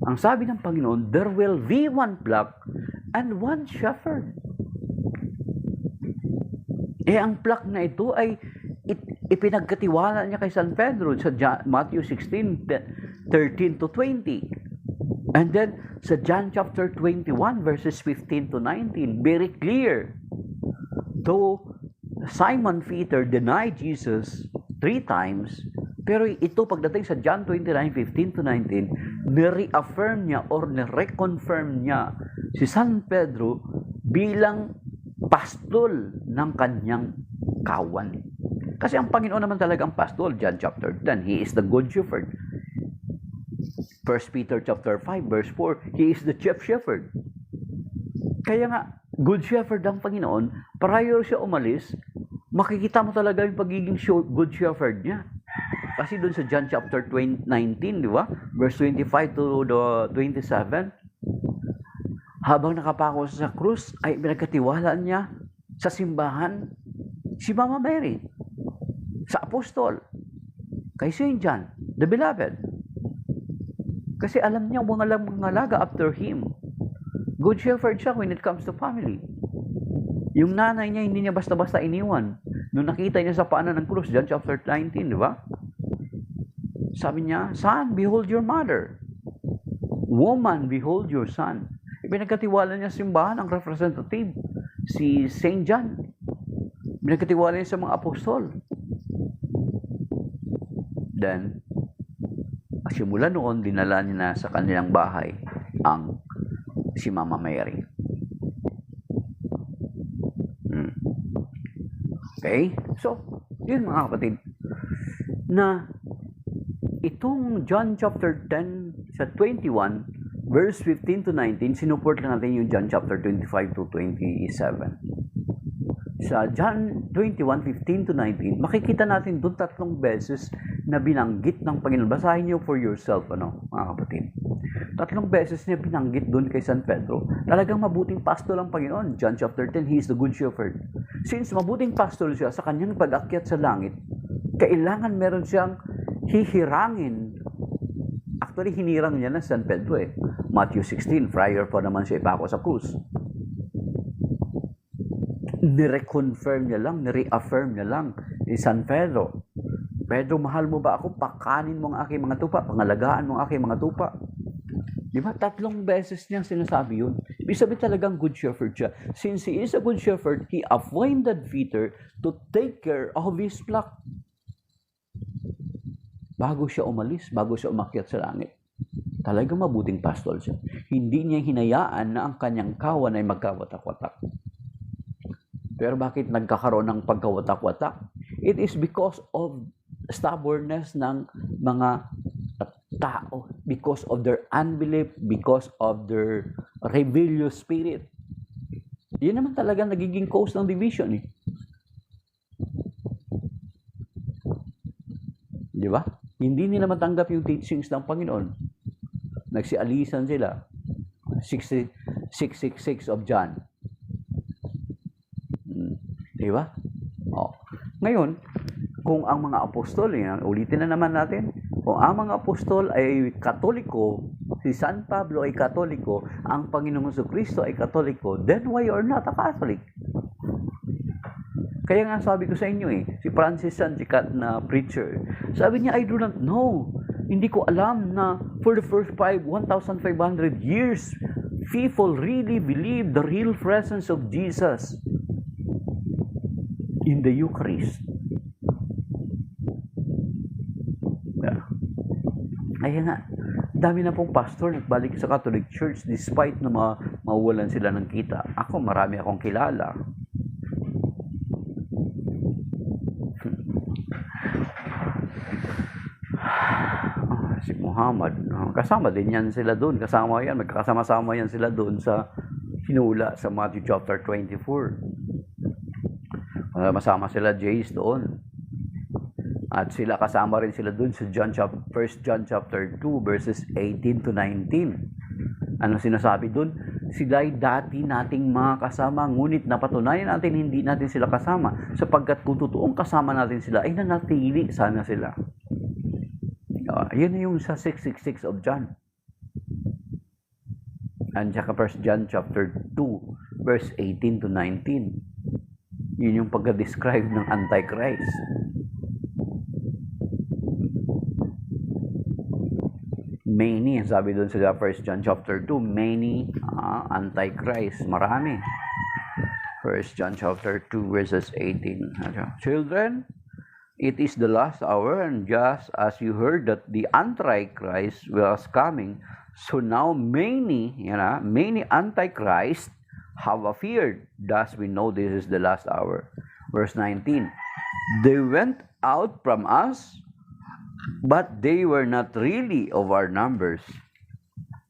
ang sabi ng Panginoon, there will be one flock and one shepherd. Ang flock na ito ay ipinagkatiwala niya kay San Pedro sa Matthew 16:13 to 20. And then, sa John chapter 21, verses 15 to 19, very clear. Though Simon Peter denied Jesus 3 times, pero ito pagdating sa John 29:15 to 19, ni-reaffirm niya or ni-reconfirm niya si San Pedro bilang pastol ng kanyang kawan. Kasi ang Panginoon naman talaga ang pastol. John chapter 10, He is the good shepherd. 1 Peter chapter 5 verse 4, He is the chief shepherd. Kaya nga, good shepherd ang Panginoon. Prior siya umalis, makikita mo talaga yung pagiging good shepherd niya. Kasi doon sa John chapter 19, di ba? Verse 25 to 27, habang nakapako sa krus, ay pinagkatiwalaan niya sa simbahan si Mama Mary, sa apostol, kay Saint John, the beloved. Kasi alam niya mga alaga after him. Good shepherd siya when it comes to family. Yung nanay niya, hindi niya basta-basta iniwan. Nung nakita niya sa paanan ng krus, John chapter 19, di ba? Sabi niya, Son, behold your mother. Woman, behold your son. Pinagkatiwala niya simbahan ang representative, si Saint John. Pinagkatiwala niya sa mga apostol. Then, simula noon, dinala niya na sa kanilang bahay ang si Mama Mary. Okay? So, yun mga kapatid, na itong John chapter 10 sa 21, verse 15 to 19, sinuport lang natin yung John chapter 25 to 27. Sa John 21, 15 to 19, makikita natin doon 3 beses na binanggit ng Panginoon. Basahin niyo for yourself, mga kapatid. 3 beses niya binanggit doon kay San Pedro. Talagang mabuting pastol ang Panginoon. John chapter 10, He is the good shepherd. Since mabuting pastol siya, sa kanyang pag-akyat sa langit, kailangan meron siyang hihirangin. Actually, hinirang niya na San Pedro Matthew 16, prior pa naman siya ipako sa krus. Nireconfirm niya lang, nireaffirm niya lang ni San Pedro. Pedro, mahal mo ba ako? Pakanin mo ang aking mga tupa. Pangalagaan mo ang aking mga tupa. Di ba? 3 beses niyang sinasabi yun. Ibig sabihin talagang good shepherd siya. Since he is a good shepherd, he appointed Peter to take care of his flock. Bago siya umalis, bago siya umakyat sa langit, talagang mabuting pastol siya. Hindi niya hinayaan na ang kanyang kawan ay magkawatak-watak. Pero bakit nagkakaroon ng pagkawatak-watak? It is because of stubbornness ng mga tao, because of their unbelief, because of their rebellious spirit. Yun naman talaga nagiging cause ng division. Di ba? Hindi nila matanggap yung teachings ng Panginoon. Nagsialisan sila. 666 of John. Di ba? Ngayon, kung ang mga apostol, ulitin na naman natin, kung ang mga apostol ay Katoliko, si San Pablo ay Katoliko, ang Panginoong Jesucristo ay Katoliko, then why you're not a Catholic? Kaya nga sabi ko sa inyo si Francis San, sikat na preacher, sabi niya, I do not know. Hindi ko alam na for the first 1,500 years, people really believe the real presence of Jesus in the Eucharist. Kaya nga, dami na pong pastor nagbalik sa Catholic Church despite na mawawalan sila ng kita. Ako, marami akong kilala. Si Muhammad, kasama din yan sila doon. Magkakasama-sama yan sila doon sa hinula sa Matthew chapter 24. Masama sila Jace doon. At sila kasama rin sila doon sa 1 John chapter 2 verses 18 to 19. Ano sinasabi doon? Sila'y dati nating mga kasama, ngunit napatunayan natin hindi natin sila kasama, sapagkat kung totoong kasama natin sila, ay nanatili sana sila. Yun yung sa 666 of John. And saka 1 John chapter 2 verse 18 to 19. Yun yung pagka-describe ng Antichrist. Many, sabi doon sa 1 John chapter 2, many Antichrist, marami. 1 John chapter 2 verses 18. Children, it is the last hour, and just as you heard that the Antichrist was coming, so now many Antichrist have appeared. Thus we know this is the last hour. Verse 19. They went out from us, but they were not really of our numbers.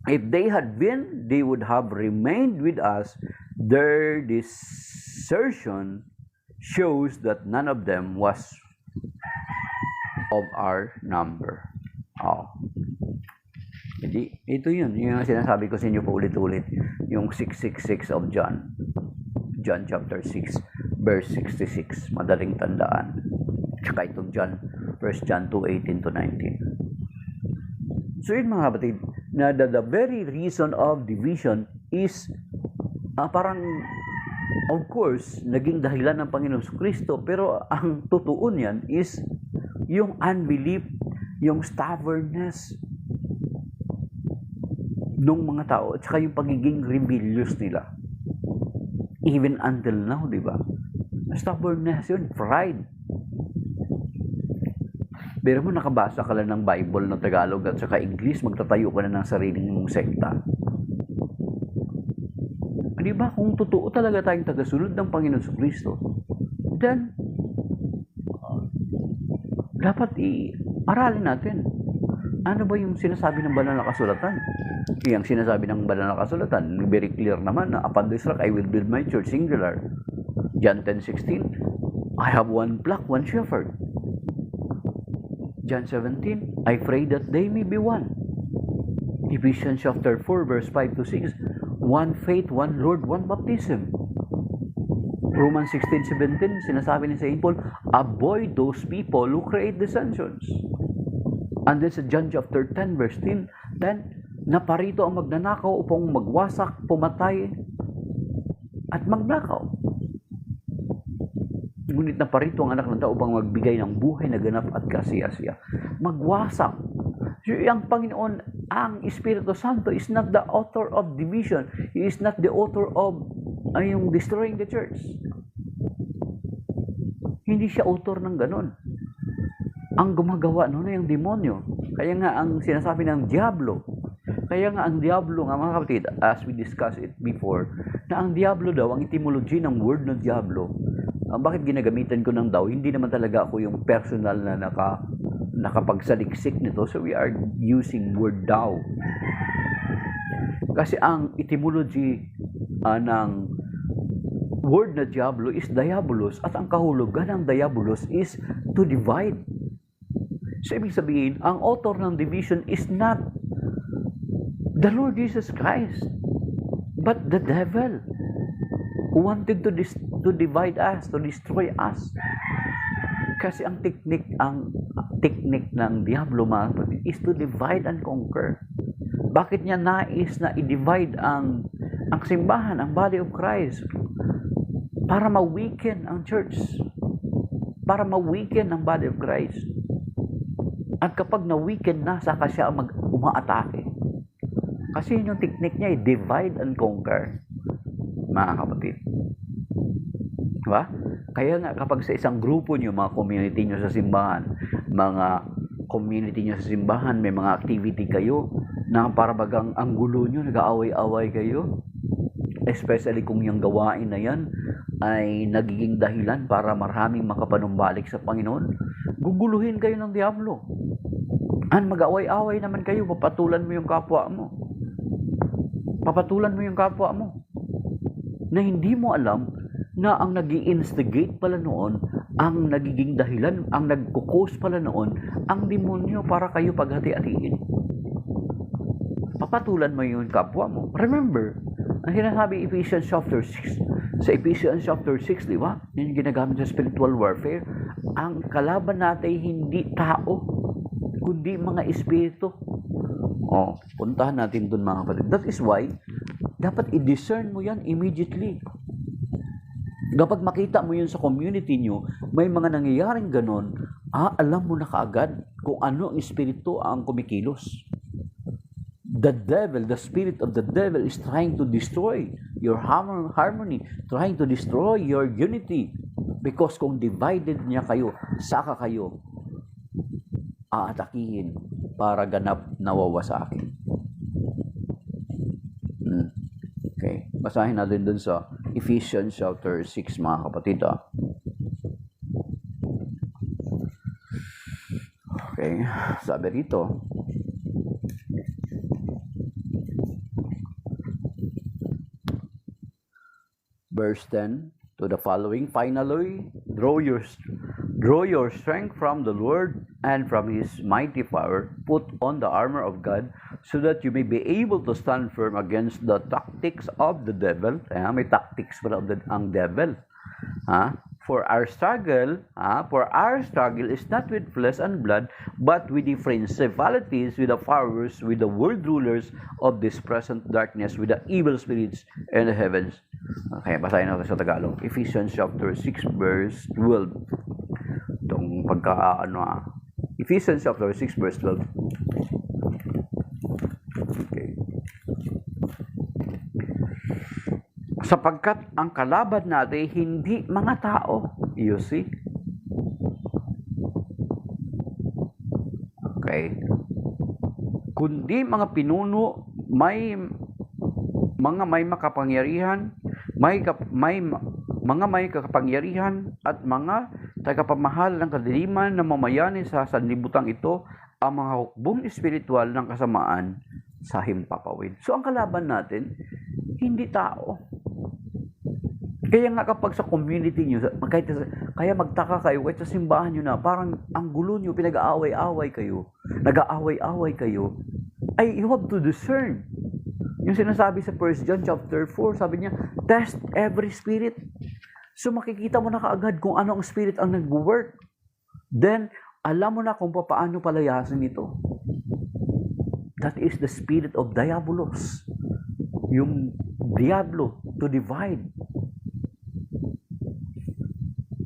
If they had been, they would have remained with us. Their desertion shows that none of them was of our number. Hindi, ito yun. Yung sinasabi ko sa inyo po ulit-ulit. Yung 666 of John. John chapter 6, verse 66. Madaling tandaan. Tsaka itong 1 John 2, 18 to 19. So yun mga kapatid, na the very reason of division is parang, of course, naging dahilan ng Panginoon Kristo, pero ang totoo niyan is yung unbelief, yung stubbornness ng mga tao, at saka yung pagiging rebellious nila. Even until now, di ba? Stubbornness yun, pride. Pero mo nakabasa ka lang ng Bible na Tagalog at saka English, magtatayo ka na ng sariling mong sekta. Di ba, kung totoo talaga tayong tagasunod ng Panginoon sa Kristo, then, dapat i-aralin natin. Ano ba yung sinasabi ng banal na kasulatan? Yung sinasabi ng banal na kasulatan, very clear naman na upon this rock I will build my church, singular. John 10:16, I have one flock, one shepherd. John 17, I pray that they may be one. Ephesians chapter 4, verse 5 to 6, one faith, one Lord, one baptism. Romans 16:17, sinasabi ni St. Paul, avoid those people who create dissensions. And then sa John chapter 10, verse 10, naparito ang magnanakaw upang magwasak, pumatay, at magnakaw. Ngunit naparito ang anak ng tao upang magbigay ng buhay na ganap at kasiyasiya. Magwasak. So, ang Panginoon, ang Espiritu Santo is not the author of division. He is not the author of yung destroying the church. Hindi siya author ng ganon. Ang gumagawa noon ay ang demonyo. Kaya nga ang sinasabi ng Diablo. Kaya nga ang Diablo, nga mga kapatid, as we discussed it before, na ang Diablo daw, ang etymology ng word ng Diablo, bakit ginagamitan ko ng daw? Hindi naman talaga ako yung personal na nakapagsaliksik nito. So we are using word daw. Kasi ang etymology ng word na Diablo is diabolos, at ang kahulugan ng diabolos is to divide. So ibig sabihin, ang author ng division is not the Lord Jesus Christ, but the devil who wanted to divide us, to destroy us. Kasi ang technique ng Diablo, mga kapatid, is to divide and conquer. Bakit niya nais na i-divide ang simbahan, ang body of Christ? Para ma-weaken ang church. Para ma-weaken ang body of Christ. At kapag na-weaken na, saka siya umaatake. Kasi yun yung technique niya, divide and conquer. Mga kapatid. Diba? Kaya nga kapag sa isang grupo nyo, mga community nyo sa simbahan, may mga activity kayo na para bagang ang gulo nyo, nag-aaway-away kayo. Especially kung yung gawain na yan ay nagiging dahilan para maraming makapanumbalik sa Panginoon, guguluhin kayo ng Diablo. Mag-aaway-away naman kayo, papatulan mo yung kapwa mo. Na hindi mo alam na ang nag-i-instigate pala noon, ang nagiging dahilan, ang nagkukos pala noon, ang demonyo para kayo paghati-hatiin. Papatulan mo yung kapwa mo. Remember, ang sinasabi Ephesians chapter 6, sa Ephesians chapter 6, di ba? Yan yung ginagamit sa spiritual warfare. Ang kalaban natin hindi tao, kundi mga espiritu. Puntahan natin dun, mga kapatid. That is why, dapat i-discern mo yan immediately. Kapag makita mo yun sa community nyo, may mga nangyayaring ganon, alam mo na kaagad kung ano ang espiritu ang kumikilos. The devil, the spirit of the devil is trying to destroy your harmony, trying to destroy your unity. Because kung divided niya kayo, saka kayo aatakihin para ganap nawawasakin. Okay, basahin natin dun sa Ephesians chapter 6, mga kapatid. Okay, sabi rito, verse 10 to the following, finally, draw your strength from the Lord and from His mighty power. Put on the armor of God so that you may be able to stand firm against the tactics of the devil. May tactics pala ang devil. For our struggle is not with flesh and blood, but with the principalities, with the powers, with the world rulers of this present darkness, with the evil spirits in the heavens. Okay, basahin natin sa Tagalog. Ephesians chapter 6, verse 12. Itong Ephesians chapter 6, verse 12. Okay. Sapagkat ang kalaban natin hindi mga tao. You see? Okay? Kundi mga pinuno, mga may makapangyarihan, mga may kakapangyarihan at mga tagapamahala ng kadiliman na mamayani sa sanlibutan ito, ang mga hukbong espiritual ng kasamaan sa himpapawid. So ang kalaban natin, hindi tao. Kaya nga kapag sa community nyo, kaya magtaka kayo, kahit sa simbahan nyo na, parang ang gulo nyo, pinag-aaway-away kayo, nag-aaway-away kayo, ay you have to discern. Yung sinasabi sa 1 John chapter 4, sabi niya, test every spirit. So makikita mo na kaagad kung ano ang spirit ang nag-work. Then, alam mo na kung paano palayasin ito. That is the spirit of Diabolos. Yung Diablo to divide.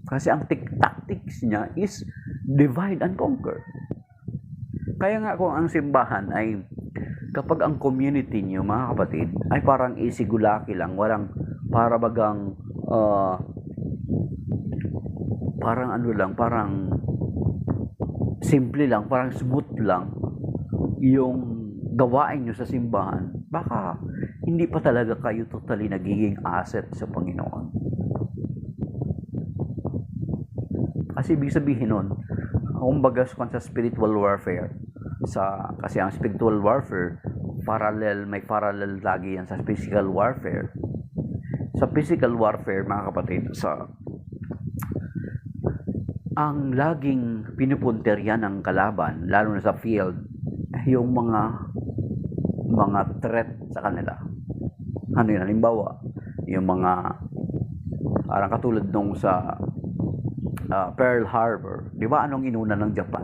Kasi ang tactics niya is divide and conquer. Kaya nga kung ang simbahan ay kapag ang community niyo, mga kapatid, ay parang isigulaki lang, walang para bagang parang ano lang, parang simple lang, parang smooth lang yung gawain nyo sa simbahan, baka hindi pa talaga kayo totally nagiging asset sa Panginoon. Kasi ibig sabihin nun, kumbaga sa spiritual warfare, kasi ang spiritual warfare, may parallel lagi yan sa physical warfare. Sa physical warfare, mga kapatid, ang laging pinupunterya ng kalaban, lalo na sa field, yung mga threat sa kanila. Ano yun? Halimbawa, yung mga parang katulad nung sa Pearl Harbor. Di ba anong inuna ng Japan?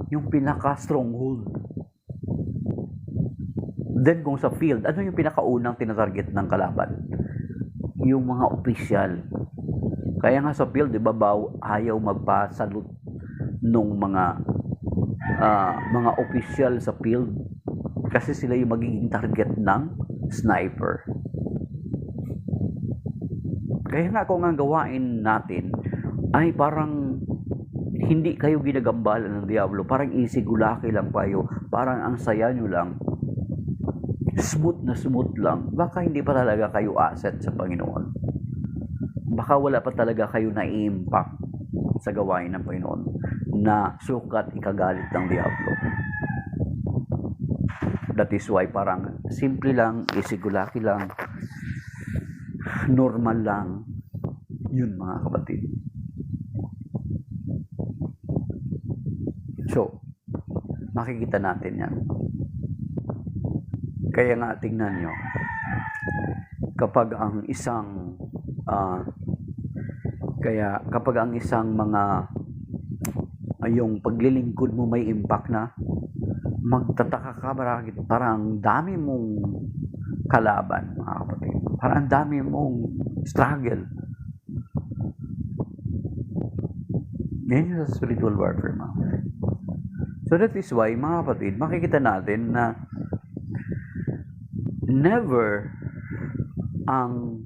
Yung pinaka-stronghold. Then kung sa field, ano yung pinakaunang tinatarget ng kalaban? Yung mga opisyal. Kaya nga sa field, di ba, ayaw magpasalute nung mga opisyal sa field kasi sila yung magiging target ng sniper. Kaya nga kung ang gawain natin ay parang hindi kayo ginagambala ng Diablo, parang isigulaki lang kayo, parang ang saya nyo lang, smooth lang, baka hindi pa talaga kayo asset sa Panginoon. Baka wala pa talaga kayo na impact sa gawain ng Panginoon na sukat ikagalit ng Diablo. That is why parang simple lang, isigulaki lang, normal lang, yun mga kapatid. So, makikita natin yan. Kaya nga tingnan nyo, kapag ang isang mga yung paglilingkod mo may impact na, magtataka ka parang dami mong kalaban, mga kapatid. Parang dami mong struggle. Yan yung sa spiritual warfare, mga kapatid. So that is why, mga kapatid, makikita natin na never ang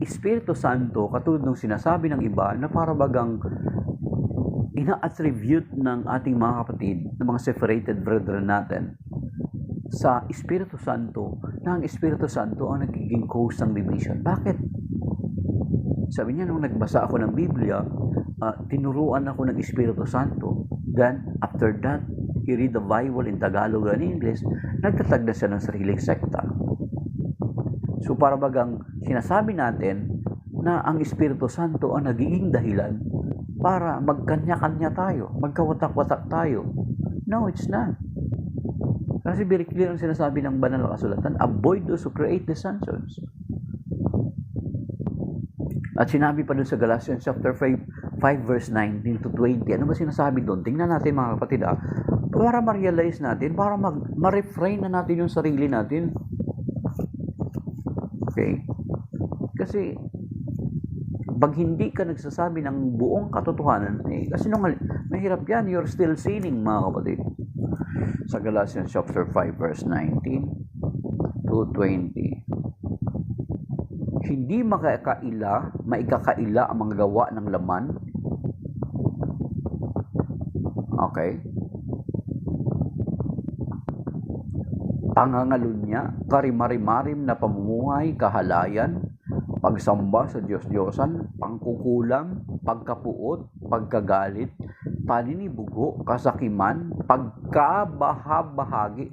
Espiritu Santo, katulad ng sinasabi ng iba, na para bagang ina-attribute ng ating mga kapatid, ng mga separated brethren natin, sa Espiritu Santo, na ang Espiritu Santo ang nagiging cause ng division. Bakit? Sabi niya, nung nagbasa ako ng Biblia, tinuruan ako ng Espiritu Santo. Then, after that, you read the Bible in Tagalog and English, nagtatag na siya ng sariling sekta. So, para bagang sinasabi natin na ang Espiritu Santo ang nagiging dahilan para magkanya-kanya tayo, magkawatak-watak tayo. No, it's not. Kasi very clear ang sinasabi ng banal na kasulatan, avoid those who create dissensions. At sinabi pa doon sa Galatians chapter 5 verse 19 to 20. Ano ba sinasabi doon? Tingnan natin, mga kapatid, para ma-realize natin, para ma-refrain na natin yung sarili natin. Okay? Kasi pag hindi ka nagsasabi ng buong katotohanan, kasi nung mahirap yan, you're still sinning, mga kapatid. Sa Galatians chapter 5 verse 19 to 20. Hindi maikakaila ang mga gawa ng laman. Okay? pangangalunya, karimarimarim na pamumuhay, kahalayan, pagsamba sa Diyos-Diyosan, pangkukulam, pagkapuot, pagkagalit, paninibugo, kasakiman, pagkabahabahagi.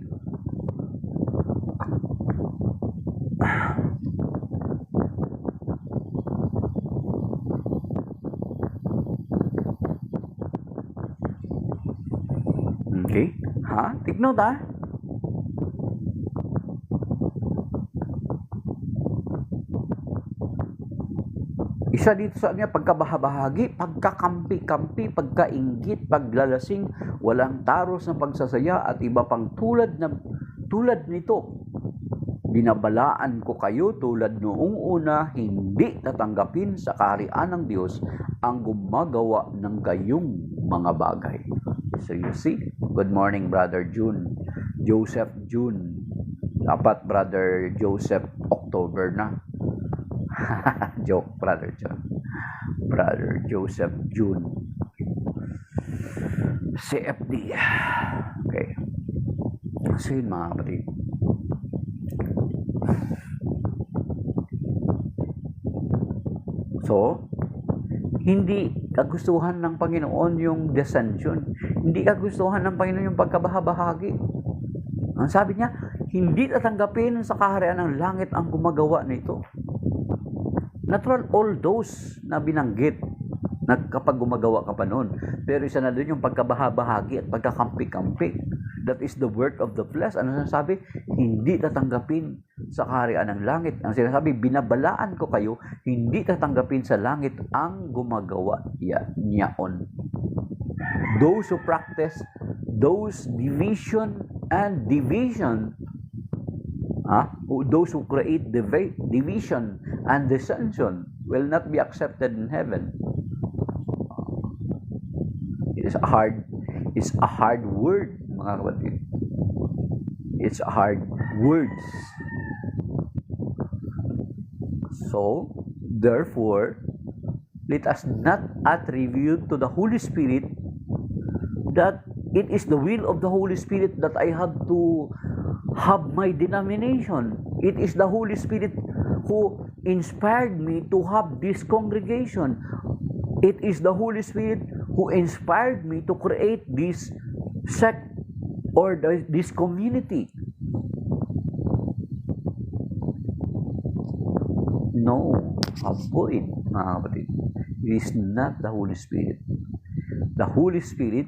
Okay? Ha? Take note, ha? Isa dito sa niya, pagkabahabahagi, pagkakampi-kampi, pagkainggit, paglalasing, walang taros na pagsasaya at iba pang tulad nito. Binabalaan ko kayo tulad noong una, hindi tatanggapin sa kaharian ng Diyos ang gumagawa ng gayong mga bagay. So you see, good morning Brother Joseph June. Dapat Brother Joseph October na. Joke, Brother Joseph June. CFD. Okay. So yun mga kapatid. So, hindi kagustuhan ng Panginoon yung descension. Hindi kagustuhan ng Panginoon yung pagkabahabahagi. Ang sabi niya, hindi tatanggapin sa kaharian ng langit ang gumagawa nito. Natural, all those na binanggit na kapag gumagawa ka pa noon. Pero isa na doon yung pagkabahabahagi at pagkakampi-kampi. That is the work of the flesh. Ano sinasabi? Hindi tatanggapin sa kaharian ng langit. Ang sinasabi, binabalaan ko kayo, hindi tatanggapin sa langit ang gumagawa niyaon. Those who practice those division, those who create division and dissension will not be accepted in heaven. It's a hard word, mga kapatid. It's a hard words. So, therefore, let us not attribute to the Holy Spirit that it is the will of the Holy Spirit that I have to have my denomination. It is the Holy Spirit who inspired me to have this congregation. It is the Holy Spirit who inspired me to create this sect or this community. No, avoid, mga kapatid. It is not the Holy Spirit. The Holy Spirit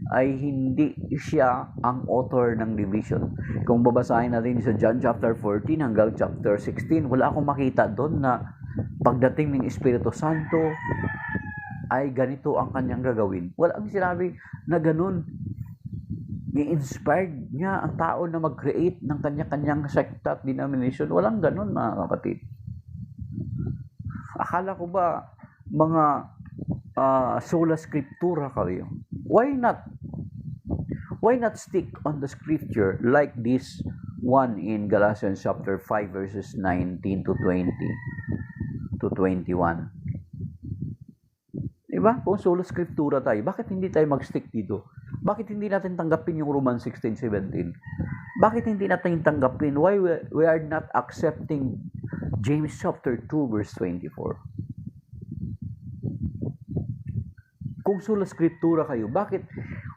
ay hindi siya ang author ng division. Kung babasahin natin sa John chapter 14 hanggang chapter 16, wala akong makita doon na pagdating ng Espiritu Santo ay ganito ang kanyang gagawin. Wala ang sinabi na ganun. I-inspired niya ang tao na mag-create ng kanya-kanyang sekta at denomination. Walang ganun, mga kapatid. Akala ko ba mga sola scriptura kayo? Why not stick on the scripture like this one in Galatians chapter 5 verses 19 to 20 to 21? Diba? Kung sola scriptura tayo, bakit hindi tayo mag-stick dito? Bakit hindi natin tanggapin yung Romans 16:17? Bakit hindi natin tanggapin? Why we are not accepting James chapter 2 verse 24? Kung sola scriptura kayo, bakit?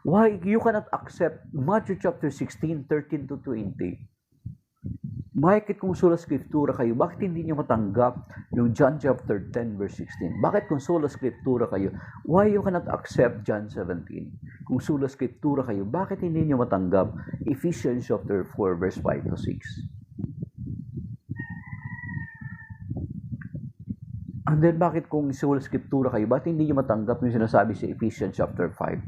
Why you cannot accept Matthew chapter 16, 13 to 20? Bakit kung sola scriptura kayo, bakit hindi nyo matanggap yung John chapter 10 verse 16? Bakit kung sola scriptura kayo, why you cannot accept John 17? Kung sola scriptura kayo, bakit hindi nyo matanggap Ephesians chapter 4 verse 5 to 6? And then bakit kung sola scriptura kayo, bakit hindi nyo matanggap yung sinasabi sa Ephesians chapter 5?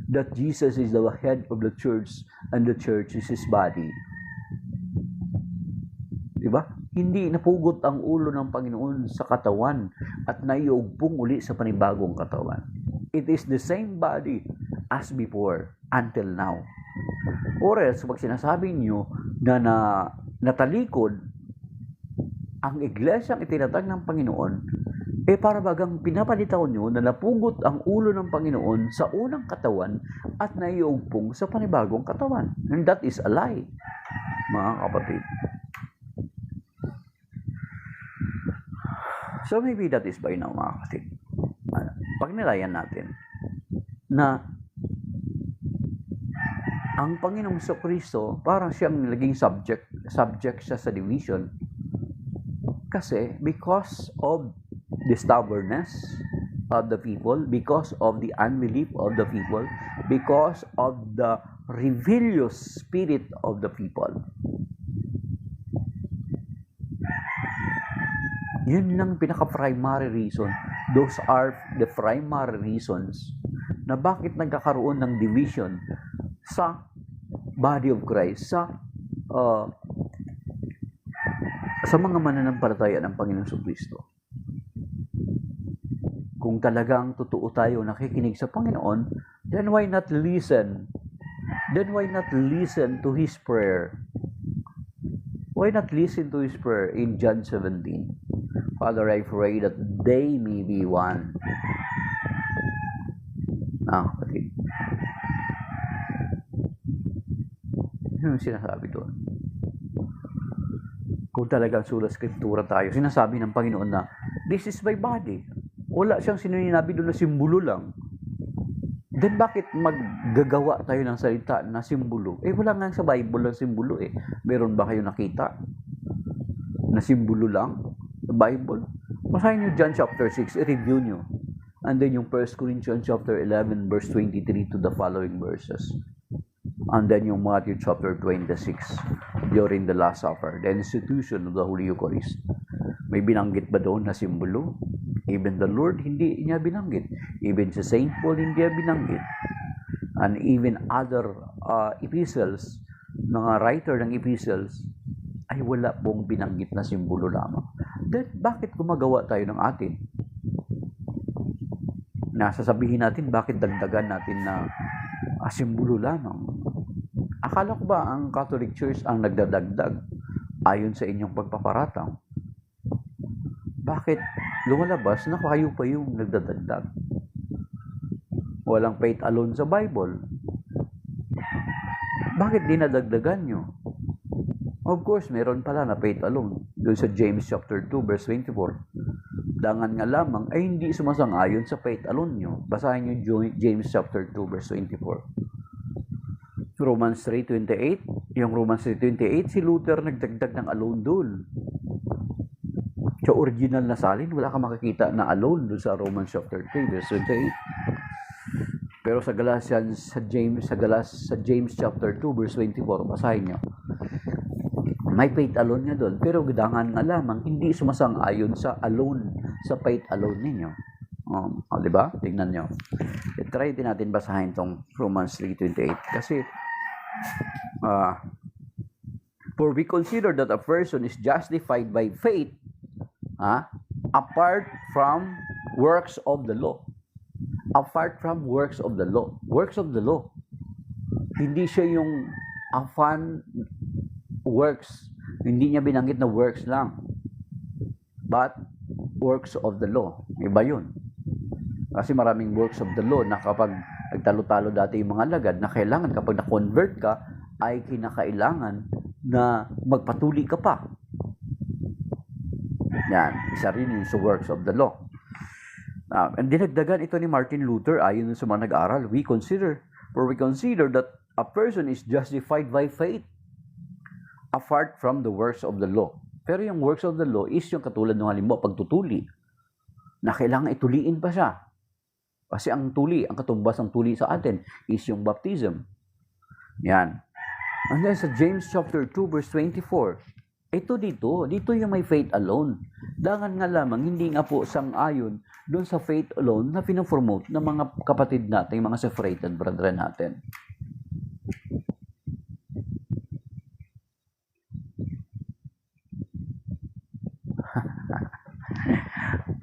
That Jesus is the head of the church and the church is His body. Diba? Hindi napugot ang ulo ng Panginoon sa katawan at naiugbong uli sa panibagong katawan. It is the same body as before until now. Or else, pag sinasabi nyo na natalikod ang iglesyang itinatag ng Panginoon, para bagang pinapalitaw nyo na napugot ang ulo ng Panginoon sa unang katawan at naiuugpong sa panibagong katawan. And that is a lie. mga kapatid. So maybe that is by now, mga kapatid. Pag nilayan natin na ang Panginoong Kristo parang siyang naging subject siya sa division kasi because of the stubbornness of the people, because of the unbelief of the people, because of the rebellious spirit of the people. Yun lang pinaka-primary reason. Those are the primary reasons na bakit nagkakaroon ng division sa body of Christ, sa mga mananampalataya ng Panginoong Kristo. Kung talagang totoo tayo nakikinig sa Panginoon, then why not listen? Then why not listen to His prayer? Why not listen to His prayer in John 17? Father, I pray that they may be one. Kapatid. Ano yung sinasabi doon? Kung talagang sulat Skriptura tayo, sinasabi ng Panginoon na, this is my body. Wala siyang sininabi doon na simbolo lang. Then bakit maggagawa tayo ng salita na simbolo? Wala nga sa Bible ang simbolo eh. Meron ba kayo nakita na simbolo lang? The Bible. Basahin nyo John chapter 6, i-review nyo. And then yung 1 Corinthians chapter 11 verse 23 to the following verses. And then yung Matthew chapter 26 during the Last Supper, the institution of the Holy Eucharist. May binanggit ba doon na simbolo? Even the Lord, hindi niya binanggit. Even si Saint Paul, hindi niya binanggit. And even other epistles, mga writer ng epistles, ay wala pong binanggit na simbolo lamang. Then, bakit gumagawa tayo ng atin? Nasasabihin natin, bakit dagdagan natin na simbolo lamang? Akala ko ba ang Catholic Church ang nagdadagdag ayon sa inyong pagpaparatang? Bakit lumalabas na kayo pa yung nagdadagdag? Walang faith alone sa Bible. Bakit dinadagdagan nyo? Of course, meron pala na faith alone. Doon sa James chapter 2 verse 24. Dangan nga lamang ay hindi sumasang-ayon sa faith alone nyo. Basahin nyo James chapter 2 verse 24. Romans 3:28. Yung Romans 3:28, si Luther nagdagdag ng alone doon. Sa original na salin, wala kang makikita na alone doon sa Romans chapter 3 verse 28. Pero sa Galatians, sa James chapter 2 verse 24, basahin nyo. May faith alone nga doon, pero gidangan nga lamang, hindi sumasang-ayon sa alone, sa faith alone ninyo. Di ba? Tingnan nyo. Try din natin basahin tong Romans 3:28. Kasi, for we consider that a person is justified by faith, apart from works of the law. Apart from works of the law. Works of the law. Hindi siya yung fun works. Hindi niya binanggit na works lang. But, works of the law. Iba yun. Kasi maraming works of the law na kapag nagtalo-talo dati yung mga lagad, na kailangan kapag na-convert ka, ay kinakailangan na magpatuli ka pa. Yan. Isa rin yung sa works of the law. And dinagdagan ito ni Martin Luther, ayon sa mga nag-aaral, we consider that a person is justified by faith apart from the works of the law. Pero yung works of the law is yung katulad ng halimbawa pagtutuli, na kailangan ituliin pa siya. Kasi ang katumbas ng tuli sa atin is yung baptism. Yan. And then sa James chapter 2 verse 24, dito yung may faith alone. Dangan nga lamang, hindi nga po sang-ayon doon sa faith alone na pinapromote ng mga kapatid natin, mga separated brethren natin.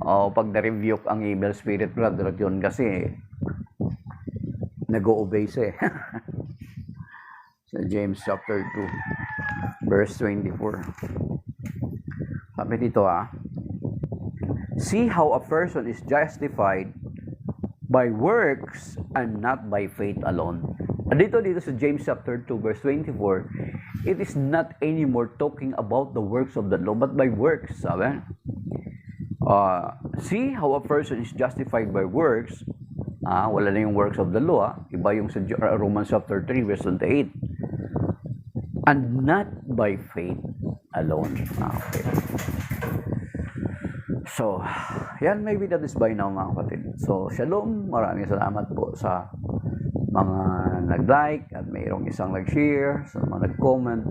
Pag na-review ang evil spirit, brother, yun kasi nag-o-obey siya eh. Sa James chapter 2 verse 24. Sabi dito see how a person is justified by works and not by faith alone. Dito sa James chapter 2 verse 24, it is not anymore talking about the works of the law, but by works, sabi? See how a person is justified by works. Wala na yung works of the law. Iba yung sa Romans chapter 3 verse 28. And not by faith alone. Okay. So, yan, maybe that is by now, mga kapatid. So, shalom. Maraming salamat po sa mga nag-like at mayroong isang nag-share, sa mga nag-comment,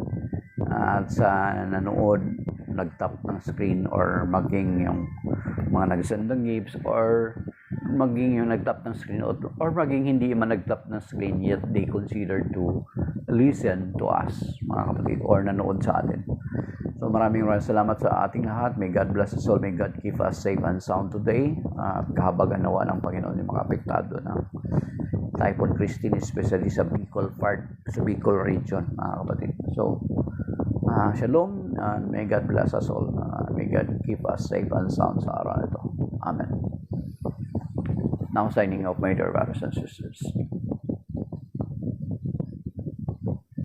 at sa nanood, nag-tap ng screen, or maging yung mga nag-send ng gifts, or maging yung nag-tap ng screen, or maging hindi man nag-tap ng screen, yet they consider to listen to us, mga kapatid, or nanood sa atin. So maraming salamat sa ating lahat. May God bless us all. May God keep us safe and sound today. Kahabagan nawa ng Panginoon yung mga apektado ng Typhoon Christine, especially sa Bicol part, sa Bicol region, mga kapatid. So, shalom, and may God bless us all. May God keep us safe and sound sa araw ito. Amen. Now signing off, my dear brothers and sisters.